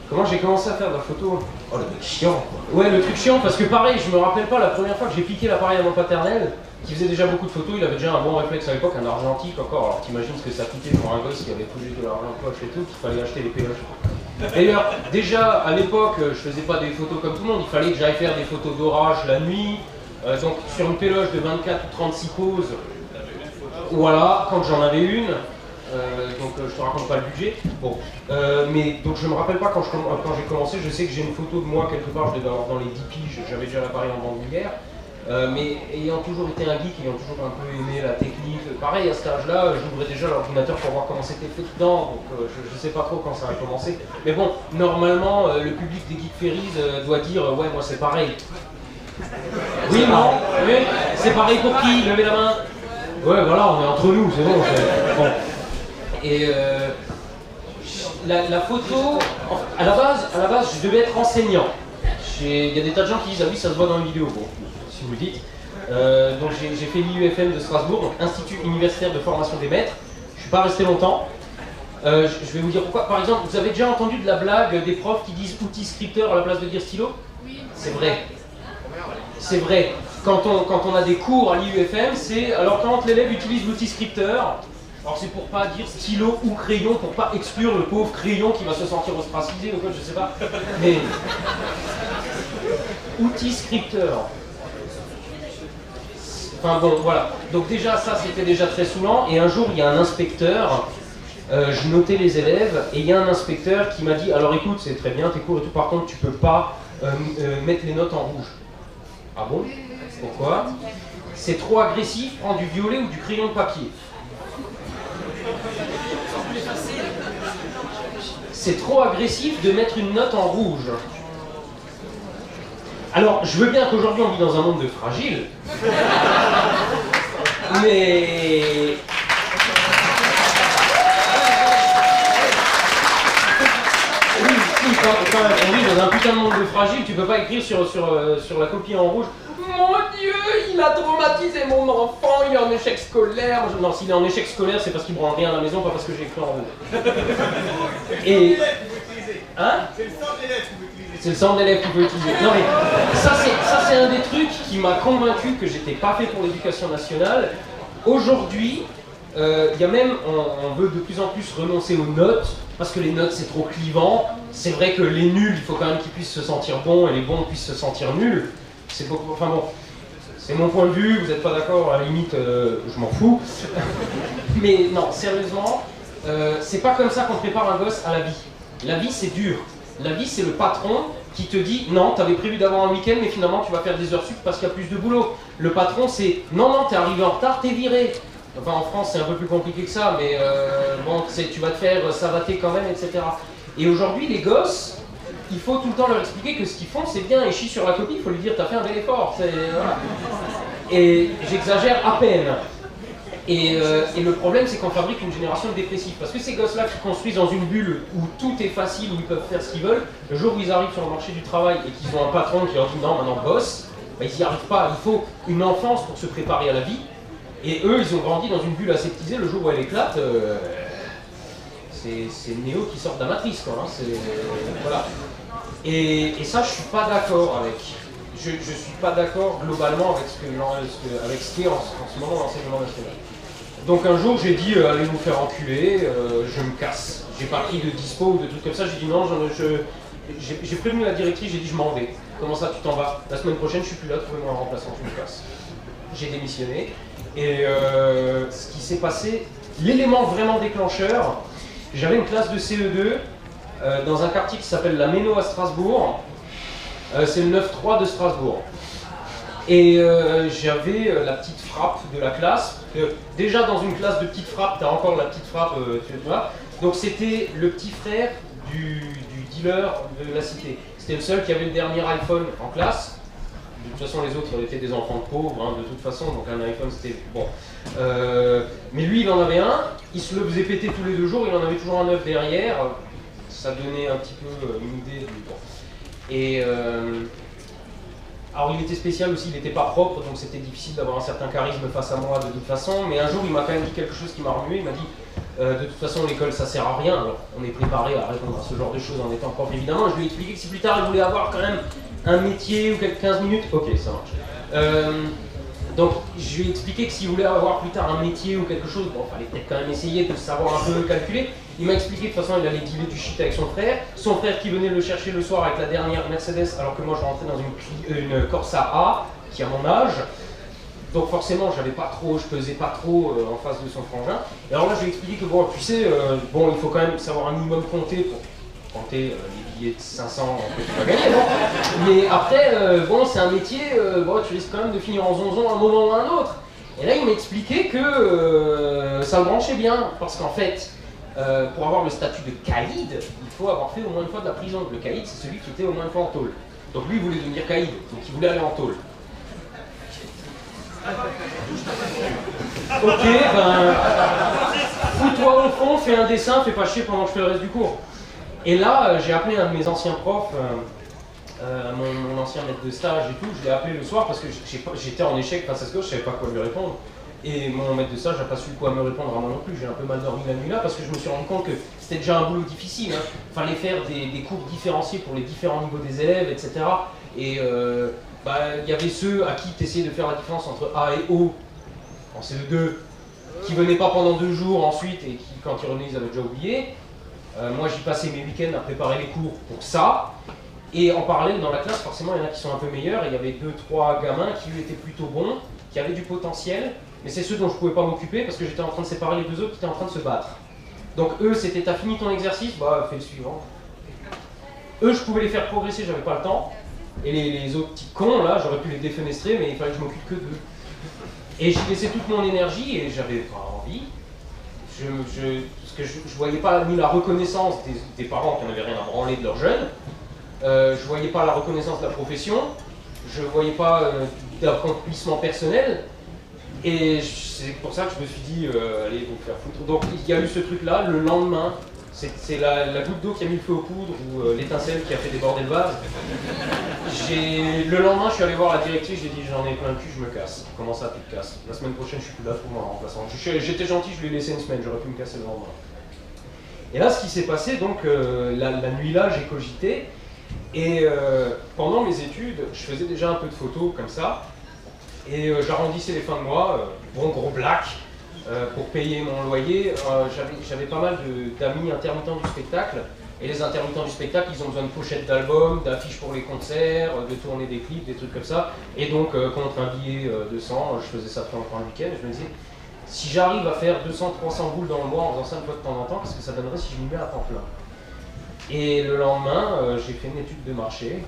Speaker 1: Comment j'ai commencé à faire de la photo?
Speaker 11: Oh, le mec chiant, quoi.
Speaker 1: Ouais, le truc chiant, parce que pareil, je me rappelle pas la première fois que j'ai piqué l'appareil à mon paternel, qui faisait déjà beaucoup de photos, il avait déjà un bon réflexe à l'époque, un argentique encore. Alors t'imagines ce que ça coûtait pour un gosse qui avait tout juste de l'argent de poche et tout, qu'il fallait acheter les péloches. D'ailleurs, déjà à l'époque, je faisais pas des photos comme tout le monde, il fallait que j'aille faire des photos d'orage la nuit, donc sur une péloge de 24 ou 36 poses, voilà, quand j'en avais une, donc je te raconte pas le budget. Bon, mais donc je me rappelle pas quand j'ai commencé, je sais que j'ai une photo de moi quelque part, je devais avoir dans les 10 piges, j'avais déjà l'appareil en bandoulière. Mais ayant toujours été un geek, ayant toujours un peu aimé la technique, pareil à cet âge-là, j'ouvrais déjà l'ordinateur pour voir comment c'était fait dedans, donc je sais pas trop quand ça a commencé. Mais bon, normalement, le public des Geek Ferries doit dire ouais, moi c'est pareil. Oui, non, oui, c'est pareil pour qui? Levez la main. Ouais, voilà, on est entre nous, c'est bon. Bon. Et la photo, à la base, je devais être enseignant. Il y a des tas de gens qui disent ah oui, ça se voit dans la vidéo. Bon, si vous le dites. Donc j'ai fait l'IUFM de Strasbourg, donc Institut universitaire de formation des maîtres. Je suis pas resté longtemps. Je vais vous dire pourquoi. Par exemple, vous avez déjà entendu de la blague des profs qui disent outil scripteur à la place de dire stylo? Oui. C'est vrai. C'est vrai. Quand on a des cours à l'IUFM, c'est alors quand l'élève utilise l'outil scripteur, alors c'est pour pas dire stylo ou crayon, pour pas exclure le pauvre crayon qui va se sentir ostracisé ou quoi, je sais pas. Mais outil scripteur. Enfin bon, voilà. Donc déjà ça c'était déjà très saoulant. Et un jour il y a un inspecteur, je notais les élèves, et il y a un inspecteur qui m'a dit alors écoute, c'est très bien tes cours et tout, par contre tu peux pas mettre les notes en rouge. Ah bon? Pourquoi? C'est trop agressif, prends du violet ou du crayon de papier. C'est trop agressif de mettre une note en rouge. Alors, je veux bien qu'aujourd'hui on vit dans un monde de fragiles, mais... Oui, quand même, on vit dans un putain de monde de fragiles, tu peux pas écrire sur la copie en rouge. Mon Dieu, il a traumatisé mon enfant, il est en échec scolaire. Non, s'il est en échec scolaire, c'est parce qu'il branle rien à la maison, pas parce que j'ai écrit en rouge. Et... Hein? C'est le sang de l'élève qu'il faut utiliser. C'est le sang de l'élève qu'il faut utiliser. Non mais, ça c'est un des trucs qui m'a convaincu que j'étais pas fait pour l'éducation nationale. Aujourd'hui, il y a même, on veut de plus en plus renoncer aux notes, parce que les notes c'est trop clivant. C'est vrai que les nuls, il faut quand même qu'ils puissent se sentir bons, et les bons puissent se sentir nuls. C'est beaucoup, enfin bon, c'est mon point de vue, vous n'êtes pas d'accord, à la limite, je m'en fous. Mais non, sérieusement, c'est pas comme ça qu'on prépare un gosse à la vie. La vie c'est dur. La vie c'est le patron qui te dit non, t'avais prévu d'avoir un week-end mais finalement tu vas faire des heures sup parce qu'il y a plus de boulot. Le patron c'est non, t'es arrivé en retard, t'es viré. Enfin en France c'est un peu plus compliqué que ça, mais bon, tu vas te faire savater quand même, etc. Et aujourd'hui les gosses, il faut tout le temps leur expliquer que ce qu'ils font c'est bien, et chient sur la copie, il faut lui dire t'as fait un bel effort. Voilà. Et j'exagère à peine. Et le problème c'est qu'on fabrique une génération de dépressifs. Parce que ces gosses-là qui construisent dans une bulle où tout est facile, où ils peuvent faire ce qu'ils veulent, le jour où ils arrivent sur le marché du travail et qu'ils ont un patron qui leur dit non, maintenant bosse, bah, ils n'y arrivent pas. Il faut une enfance pour se préparer à la vie. Et eux, ils ont grandi dans une bulle aseptisée, le jour où elle éclate, c'est Néo qui sort de la matrice, quoi. Hein, voilà. Et ça, je suis pas d'accord avec. Je suis pas d'accord globalement avec ce qu'est en ce moment l'enseignement national. Donc un jour, j'ai dit allez vous faire enculer, je me casse. J'ai pas pris de dispo ou de trucs comme ça. J'ai dit non, j'ai prévenu la directrice, j'ai dit je m'en vais. Comment ça, tu t'en vas? La semaine prochaine, je suis plus là, trouvez-moi un remplaçant, je me casse. J'ai démissionné. Et ce qui s'est passé, l'élément vraiment déclencheur, j'avais une classe de CE2 dans un quartier qui s'appelle la Méno à Strasbourg. C'est le 9-3 de Strasbourg. Et j'avais la petite frappe de la classe. Déjà dans une classe de petite frappe, tu as encore la petite frappe, tu vois. Donc c'était le petit frère du dealer de la cité. C'était le seul qui avait le dernier iPhone en classe. De toute façon, les autres étaient des enfants pauvres, hein, de toute façon, donc un iPhone c'était bon. Mais lui, il en avait un, il se le faisait péter tous les 2 jours, il en avait toujours un neuf derrière. Ça donnait un petit peu une idée du temps. Et alors il était spécial aussi, il n'était pas propre, donc c'était difficile d'avoir un certain charisme face à moi de toute façon. Mais un jour, il m'a quand même dit quelque chose qui m'a remué, il m'a dit de toute façon, l'école ça sert à rien, alors on est préparé à répondre à ce genre de choses en étant propre évidemment. Je lui ai expliqué que si plus tard il voulait avoir quand même un métier ou quelques 15 minutes, ok, ça marche. Donc je lui ai expliqué que s'il voulait avoir plus tard un métier ou quelque chose, bon, il fallait peut-être quand même essayer de savoir un peu calculer. Il m'a expliqué que de toute façon il allait dealer du shit avec son frère qui venait le chercher le soir avec la dernière Mercedes, alors que moi je rentrais dans une Corsa A, qui a mon âge. Donc forcément je pesais pas trop en face de son frangin. Et alors là je lui ai expliqué que bon, tu sais, bon, il faut quand même savoir un minimum compter pour compter les billets de 500 que tu vas gagner, bon. Mais après, bon, c'est un métier, bon, tu risques quand même de finir en zonzon à un moment ou à un autre. Et là, il m'a expliqué que ça le branchait bien, parce qu'en fait, pour avoir le statut de caïd, il faut avoir fait au moins une fois de la prison. Le caïd, c'est celui qui était au moins une fois en tôle. Donc lui, il voulait devenir caïd, donc il voulait aller en tôle. Ok, ben, fous-toi au fond, fais un dessin, fais pas chier pendant que je fais le reste du cours. Et là, j'ai appelé un de mes anciens profs, mon ancien maître de stage et tout, je l'ai appelé le soir parce que j'étais en échec face à ce que je savais pas quoi lui répondre. Et mon maître de stage n'a pas su quoi me répondre à moi non plus, j'ai un peu mal dormi la nuit là parce que je me suis rendu compte que c'était déjà un boulot difficile. Hein. Fallait faire des cours différenciés pour les différents niveaux des élèves, etc. Et y avait ceux à qui tu essayais de faire la différence entre A et O en CE2, qui venaient pas pendant 2 jours ensuite et qui, quand ils revenaient, ils avaient déjà oublié. Moi, j'y passais mes week-ends à préparer les cours pour ça. Et en parallèle, dans la classe, forcément, il y en a qui sont un peu meilleurs. Et il y avait 2-3 gamins qui, eux, étaient plutôt bons, qui avaient du potentiel. Mais c'est ceux dont je pouvais pas m'occuper parce que j'étais en train de séparer les 2 autres qui étaient en train de se battre. Donc eux, c'était t'as fini ton exercice, bah fais le suivant. Eux, je pouvais les faire progresser, j'avais pas le temps. Et les autres petits cons, là, j'aurais pu les défenestrer, mais il fallait que je m'occupe que d'eux. Et j'y laissais toute mon énergie et j'avais pas envie. Parce que je voyais pas ni la reconnaissance des parents qui n'avaient rien à branler de leurs jeunes, je voyais pas la reconnaissance de la profession, je voyais pas d'accomplissement personnel, et c'est pour ça que je me suis dit, allez, vous faire foutre. Donc il y a eu ce truc-là, le lendemain, c'est la goutte d'eau qui a mis le feu aux poudres, ou l'étincelle qui a fait déborder le vase. Le lendemain, je suis allé voir la directrice, j'ai dit j'en ai plein le cul, je me casse. Comment ça, tu te casses? La semaine prochaine, je suis plus là pour mon remplaçant. J'étais gentil, je lui ai laissé une semaine, j'aurais pu me casser le lendemain. Et là, ce qui s'est passé, donc, la nuit-là, j'ai cogité. Et pendant mes études, je faisais déjà un peu de photos comme ça. Et j'arrondissais les fins de mois, bon gros black. Pour payer mon loyer, j'avais pas mal d'amis intermittents du spectacle. Et les intermittents du spectacle, ils ont besoin de pochettes d'albums, d'affiches pour les concerts, de tourner des clips, des trucs comme ça. Et donc, contre un billet de 100, je faisais ça de temps en temps le week-end. Je me disais, si j'arrive à faire 200-300 boules dans le mois en faisant ça une fois de temps en temps, qu'est-ce que ça donnerait si je m'y mets à temps plein? Et le lendemain, j'ai fait une étude de marché.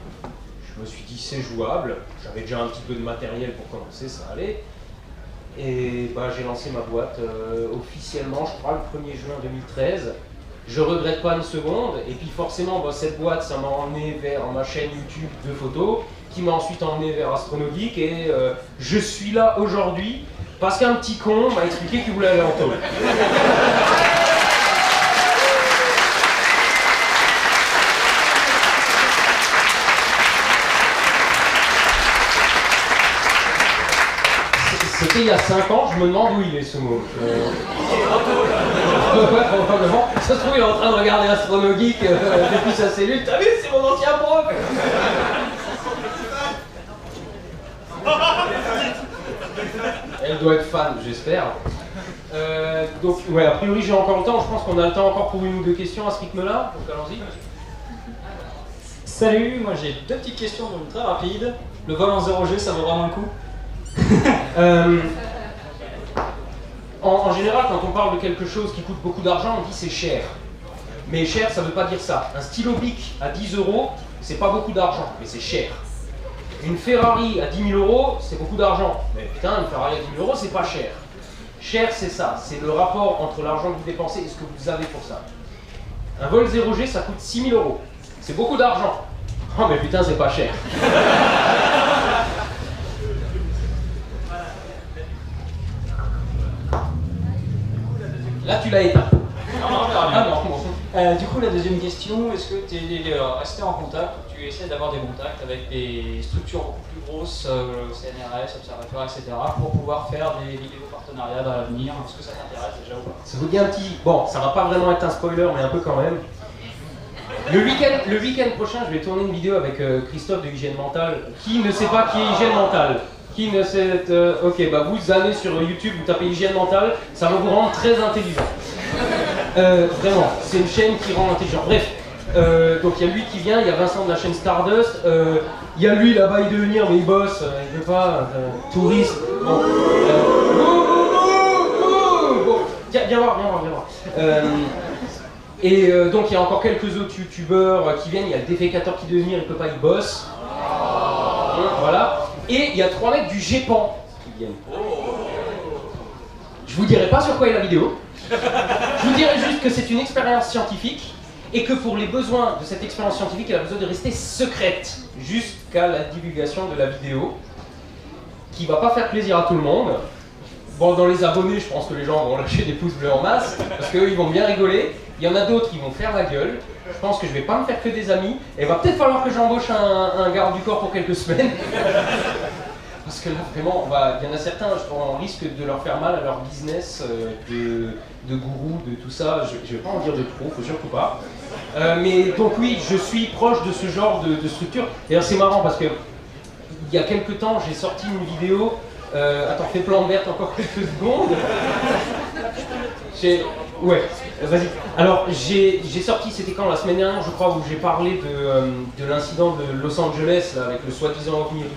Speaker 1: Je me suis dit, c'est jouable. J'avais déjà un petit peu de matériel pour commencer, ça allait. Et j'ai lancé ma boîte officiellement, je crois, le 1er juin 2013. Je regrette pas une seconde, et puis forcément, cette boîte, ça m'a emmené vers ma chaîne YouTube de photos, qui m'a ensuite emmené vers Astronogeek, et je suis là aujourd'hui parce qu'un petit con m'a expliqué qu'il voulait aller en tôle. C'était il y a 5 ans, je me demande où il est ce mot. Ouais, probablement. Ça se trouve, il est en train de regarder Astronogeek depuis sa cellule. T'as vu, c'est mon ancien prof. Elle doit être fan, j'espère. Donc, ouais, a priori, j'ai encore le temps. Je pense qu'on a le temps encore pour 1 ou 2 questions à ce rythme-là. Donc, allons-y.
Speaker 12: Salut, moi j'ai 2 petites questions donc très rapides. Le vol en 0G, ça vaut vraiment le coup?
Speaker 1: En général, quand on parle de quelque chose qui coûte beaucoup d'argent, on dit c'est cher. Mais cher, ça veut pas dire ça. Un stylo Bic à 10 €, c'est pas beaucoup d'argent, mais c'est cher. Une Ferrari à 10 000 €, c'est beaucoup d'argent. Mais putain, une Ferrari à 10 000 €, c'est pas cher. Cher, c'est ça. C'est le rapport entre l'argent que vous dépensez et ce que vous avez pour ça. Un vol 0G, ça coûte 6 000 €. C'est beaucoup d'argent. Oh, mais putain, c'est pas cher. Là, tu l'as éteint.
Speaker 12: Ah non. Du coup, la deuxième question, est-ce que tu es resté en contact, tu essaies d'avoir des contacts avec des structures beaucoup plus grosses, CNRS, Observatoire, etc., pour pouvoir faire des vidéos partenariats dans l'avenir? Est-ce que ça t'intéresse déjà ou pas?
Speaker 1: Ça vous dit un petit... Bon, ça va pas vraiment être un spoiler, mais un peu quand même. Le week-end prochain, je vais tourner une vidéo avec Christophe de Hygiène Mentale. Qui ne sait pas qui est Hygiène Mentale? Qui ne sait... ok, vous allez sur YouTube, vous tapez Hygiène Mentale, ça va vous rendre très intelligent. Vraiment, c'est une chaîne qui rend intelligent. Bref, donc il y a lui qui vient, il y a Vincent de la chaîne Stardust, il y a lui là-bas, il veut venir, mais il bosse, il veut pas, touriste. Bon, bon, viens voir. Donc il y a encore quelques autres youtubeurs qui viennent, il y a le défécateur qui veut venir, il peut pas, il bosse. Voilà. Et il y a 3 mecs du GEPAN qui viennent. Je vous dirai pas sur quoi est la vidéo. Je vous dirai juste que c'est une expérience scientifique et que pour les besoins de cette expérience scientifique, elle a besoin de rester secrète jusqu'à la divulgation de la vidéo, qui va pas faire plaisir à tout le monde. Bon, dans les abonnés, je pense que les gens vont lâcher des pouces bleus en masse, parce qu'eux, ils vont bien rigoler. Il y en a d'autres qui vont faire la gueule. Je pense que je vais pas me faire que des amis. Et il va peut-être falloir que j'embauche un garde du corps pour quelques semaines. Parce que là, vraiment, il y en a certains, on risque de leur faire mal à leur business de gourou, de tout ça. Je vais pas en dire de trop, faut surtout pas. Mais donc oui, je suis proche de ce genre de structure. D'ailleurs, c'est marrant parce que il y a quelques temps, j'ai sorti une vidéo. Attends, fais plan verte encore quelques secondes. Ouais, vas-y. Alors, j'ai sorti, c'était quand, la semaine dernière, je crois, où j'ai parlé de l'incident de Los Angeles, là, avec le soi-disant ovni et tout.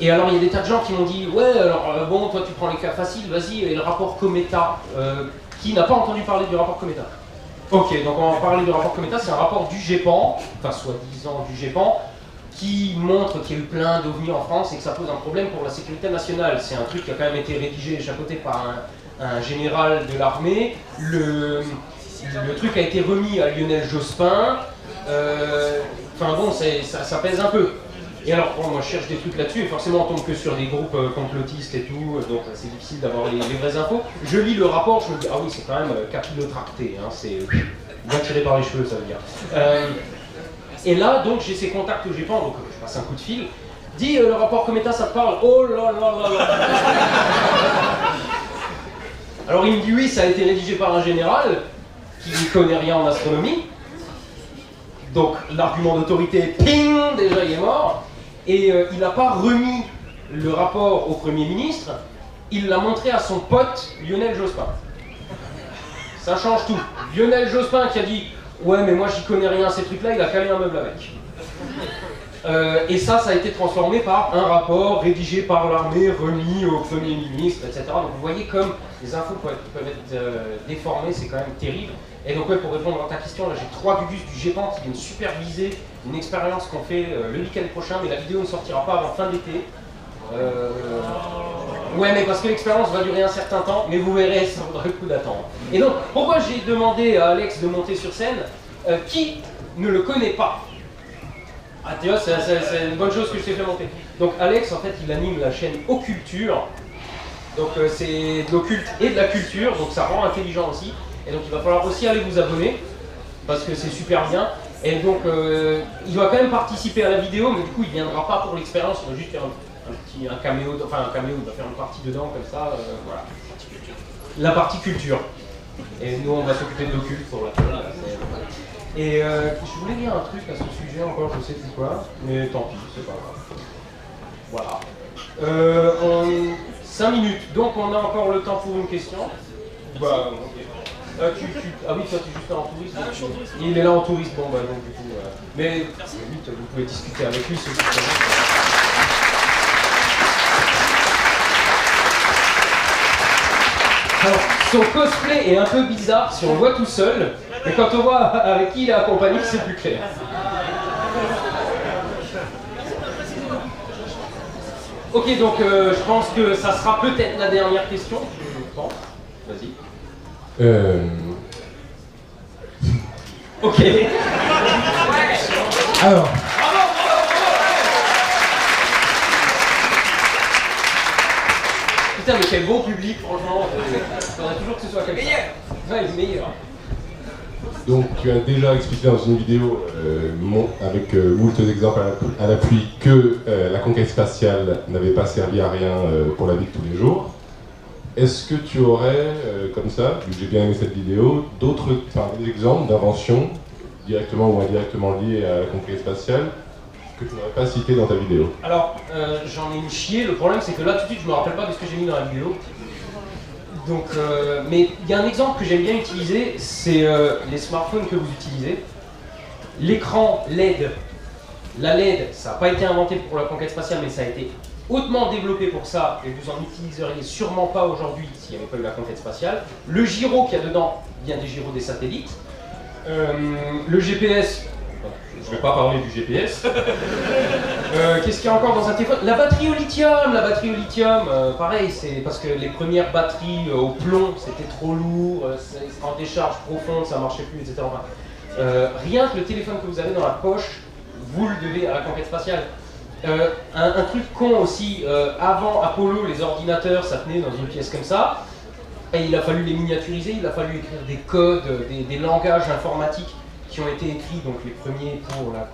Speaker 1: Et alors, il y a des tas de gens qui m'ont dit, ouais, alors bon, toi tu prends les cas faciles, vas-y, et le rapport Cometa. Qui n'a pas entendu parler du rapport Cometa? Ok, donc on va parler du rapport Cometa, c'est un rapport du GEPAN, enfin soi-disant du GEPAN, qui montre qu'il y a eu plein d'ovnis en France et que ça pose un problème pour la sécurité nationale. C'est un truc qui a quand même été rédigé et chapeauté par un général de l'armée. Le truc a été remis à Lionel Jospin. Enfin bon, ça pèse un peu. Et alors, bon, moi je cherche des trucs là-dessus et forcément on tombe que sur des groupes complotistes et tout, donc c'est difficile d'avoir les vraies infos. Je lis le rapport, je me dis, ah oui, c'est quand même capillotracté, hein, c'est bien tiré par les cheveux, ça veut dire. Et là, donc, j'ai ces contacts au GEPAN, donc je passe un coup de fil. Dis, le rapport Cometa, ça te parle? Oh là là là là. Alors il me dit oui, ça a été rédigé par un général qui ne connaît rien en astronomie. Donc l'argument d'autorité, ping, déjà il est mort. Et il n'a pas remis le rapport au Premier ministre, il l'a montré à son pote Lionel Jospin. Ça change tout. Lionel Jospin qui a dit ouais, mais moi j'y connais rien à ces trucs-là, il a calé un meuble avec. Et ça a été transformé par un rapport rédigé par l'armée, remis au Premier ministre, etc. Donc vous voyez comme les infos peuvent être déformées, c'est quand même terrible. Et donc ouais, pour répondre à ta question, là j'ai 3 gugus du GEPAN qui viennent superviser une expérience qu'on fait le week-end prochain, mais la vidéo ne sortira pas avant fin d'été. Ouais, mais parce que l'expérience va durer un certain temps, mais vous verrez, ça vaudra le coup d'attendre. Et donc, pourquoi j'ai demandé à Alex de monter sur scène? Qui ne le connaît pas? Ah, tu vois, c'est une bonne chose que je t'ai fait monter. Donc, Alex, en fait, il anime la chaîne Occulture. Donc, c'est de l'occulte et de la culture, donc ça rend intelligent aussi. Et donc, il va falloir aussi aller vous abonner, parce que c'est super bien. Et donc, il va quand même participer à la vidéo, mais du coup, il ne viendra pas pour l'expérience, il va juste faire un caméo, il va faire une partie dedans, comme ça, voilà. La partie culture. Et nous, on va s'occuper de l'occulte pour la fin. Et je voulais dire un truc à ce sujet encore, je sais plus quoi, mais tant pis, c'est pas grave. Voilà. 5 minutes, donc on a encore le temps pour une question. Bah, ok. Ah oui, toi tu es juste là en touriste. Il est là en touriste, bon bah donc du coup. Mais limite, vous pouvez discuter avec lui. Alors, son cosplay est un peu bizarre si on le voit tout seul, mais quand on voit avec qui il est accompagné, c'est plus clair. Ok, donc je pense que ça sera peut-être la dernière question. Je pense. Vas-y. Ok.
Speaker 13: Alors.
Speaker 1: Putain, mais quel bon public, franchement. Il faudrait toujours que ce soit quelqu'un. Ouais, le meilleur.
Speaker 13: Donc, tu as déjà expliqué dans une vidéo avec moult exemples à l'appui que la conquête spatiale n'avait pas servi à rien pour la vie de tous les jours. Est-ce que tu aurais, comme ça, vu que j'ai bien aimé cette vidéo, d'autres exemples d'inventions directement ou indirectement liées à la conquête spatiale que tu n'aurais pas cité dans ta vidéo?
Speaker 1: Alors, j'en ai une chier. Le problème, c'est que là, tout de suite, je me rappelle pas de ce que j'ai mis dans la vidéo. Donc, mais il y a un exemple que j'aime bien utiliser, c'est les smartphones que vous utilisez. L'écran LED. La LED, ça n'a pas été inventé pour la conquête spatiale, mais ça a été hautement développé pour ça, et vous en utiliseriez sûrement pas aujourd'hui s'il n'y avait pas eu la conquête spatiale. Le gyro qu'il y a dedans vient des gyros des satellites. Le GPS, je ne vais pas parler du GPS. Qu'est-ce qu'il y a encore dans un téléphone? La batterie au lithium, pareil, c'est parce que les premières batteries au plomb, c'était trop lourd, en décharge profonde, ça marchait plus, etc. Enfin, rien que le téléphone que vous avez dans la poche, vous le devez à la conquête spatiale. Un truc con aussi, avant Apollo, les ordinateurs, ça tenait dans une pièce comme ça, et il a fallu les miniaturiser, il a fallu écrire des codes, des langages informatiques qui ont été écrits, donc les premiers pour la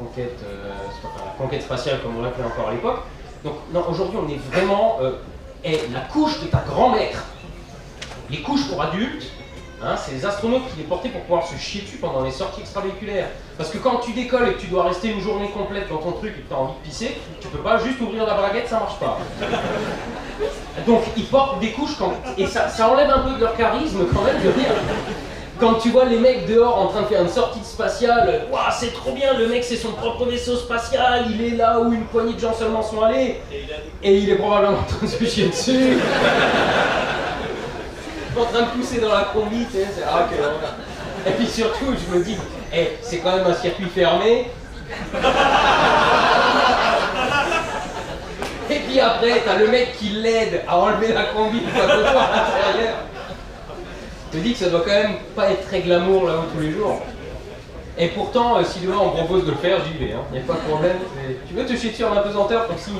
Speaker 1: conquête spatiale comme on l'appelait encore à l'époque. Donc non, aujourd'hui on est vraiment la couche de ta grand-mère. Les couches pour adultes, hein, c'est les astronautes qui les portaient pour pouvoir se chier dessus pendant les sorties extravéhiculaires. Parce que quand tu décolles et que tu dois rester une journée complète dans ton truc et que tu as envie de pisser, tu peux pas juste ouvrir la braguette, ça marche pas. Donc ils portent des couches et ça enlève un peu de leur charisme quand même de dire. Quand tu vois les mecs dehors en train de faire une sortie spatiale, waouh, c'est trop bien, le mec c'est son propre vaisseau spatial, il est là où une poignée de gens seulement sont allés, et il est probablement en train de se chier dessus. En train de pousser dans la combi, tu sais, c'est ah, que... Et puis surtout, je me dis, c'est quand même un circuit fermé. Et puis après, t'as le mec qui l'aide à enlever la combi pour pas à l'intérieur. Je te dis que ça doit quand même pas être très glamour là-haut tous les jours. Et pourtant, si demain on me propose de le faire, j'y vais, hein. Y a pas de problème. Tu veux te chier dessus en apesanteur comme si...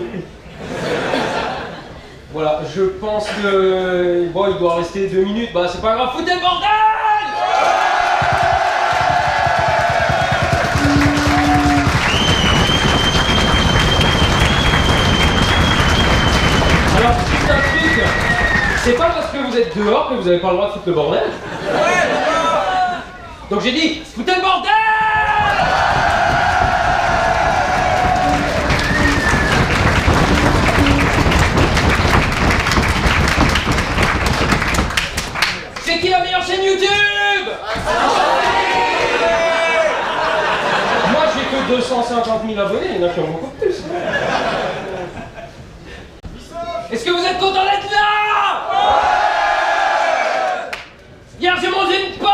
Speaker 1: Voilà, je pense que... Bon, il doit rester 2 minutes, bah c'est pas grave, foutez le bordel! Alors, juste un truc, c'est pas parce que vous êtes dehors que vous avez pas le droit de foutre le bordel. Ouais, donc j'ai dit, foutez le bordel! C'est qui la meilleure chaîne YouTube? Moi j'ai que 250 000 abonnés, il y en a qui ont beaucoup plus. Est-ce que vous êtes content d'être là? Hier j'ai mangé une pomme.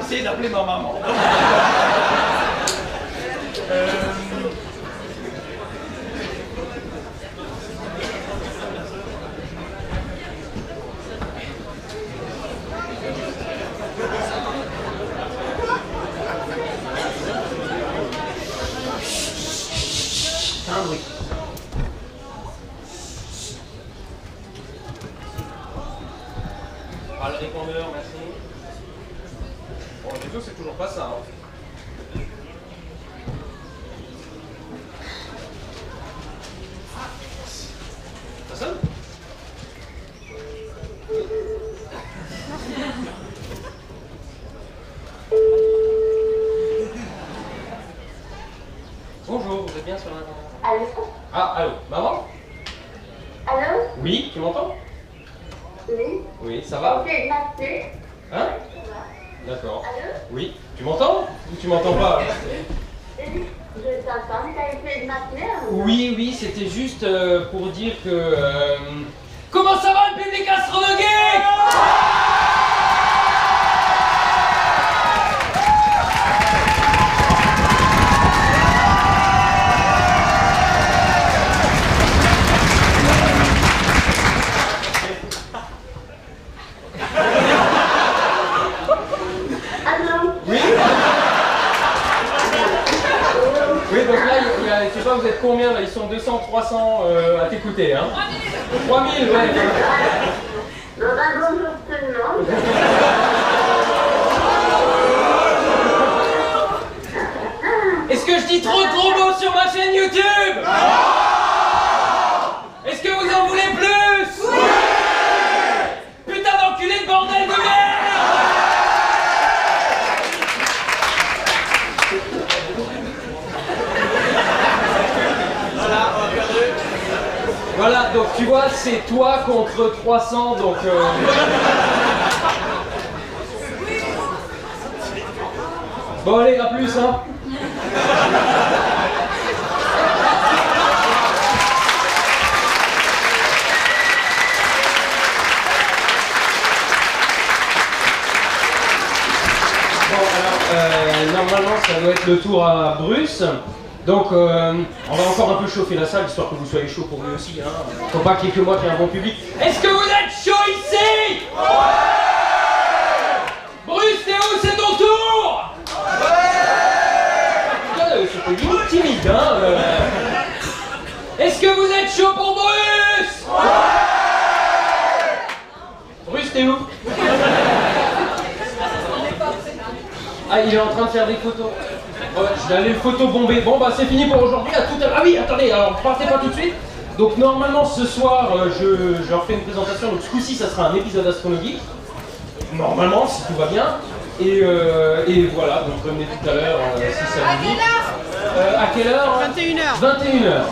Speaker 1: Essayez d'appeler ma maman. Un bruit. Ah, le répondeur, merci. Bon, les deux, c'est toujours pas ça. Hein. Ça sonne? Bonjour, vous êtes bien sur l'internet?
Speaker 14: Allô?
Speaker 1: Ah, allô, maman?
Speaker 14: Allô?
Speaker 1: Oui, tu m'entends?
Speaker 14: Oui.
Speaker 1: Oui, ça va?
Speaker 14: C'est Mathieu.
Speaker 1: Hein? D'accord.
Speaker 14: Allô?
Speaker 1: Oui, tu m'entends? Ou tu m'entends pas?
Speaker 14: Je t'entends, t'as essayé de m'appeler?
Speaker 1: Oui, oui, c'était juste pour dire que... Comment ça va le public astronomique? Oui, donc là, je sais pas, vous êtes combien là? Ils sont 200, 300 à t'écouter, hein? 3000, ouais.
Speaker 14: Bonjour tout le monde.
Speaker 1: Est-ce que je dis trop de gros mots sur ma chaîne YouTube? Est-ce que vous en voulez plus? Oui! Putain d'enculé de bordel de merde! c'est toi contre 300, donc... Bon allez, à plus, hein. Normalement, ça doit être le tour à Bruce. Donc, on va encore un peu chauffer la salle, histoire que vous soyez chaud pour lui aussi. Hein. Faut pas qu'il y ait que moi qui ai un bon public. Est-ce que vous êtes chaud ici? Ouais! Bruce, t'es où? C'est ton tour? Ouais! C'était limite timide, hein. Est-ce que vous êtes chaud pour Bruce? Ouais! Bruce, t'es où? Ah, il est en train de faire des photos. Ouais, je vais aller le photo-bomber. Bon, bah c'est fini pour aujourd'hui. À tout à l'heure. Ah oui, attendez, alors partez pas tout de suite. Donc, normalement, ce soir, je leur fais une présentation. Donc, ce coup-ci, ça sera un épisode Astronogeek. Normalement, si tout va bien. Et voilà, donc revenez tout à l'heure si ça vous dit. À quelle heure?
Speaker 15: 21h.
Speaker 1: 21h.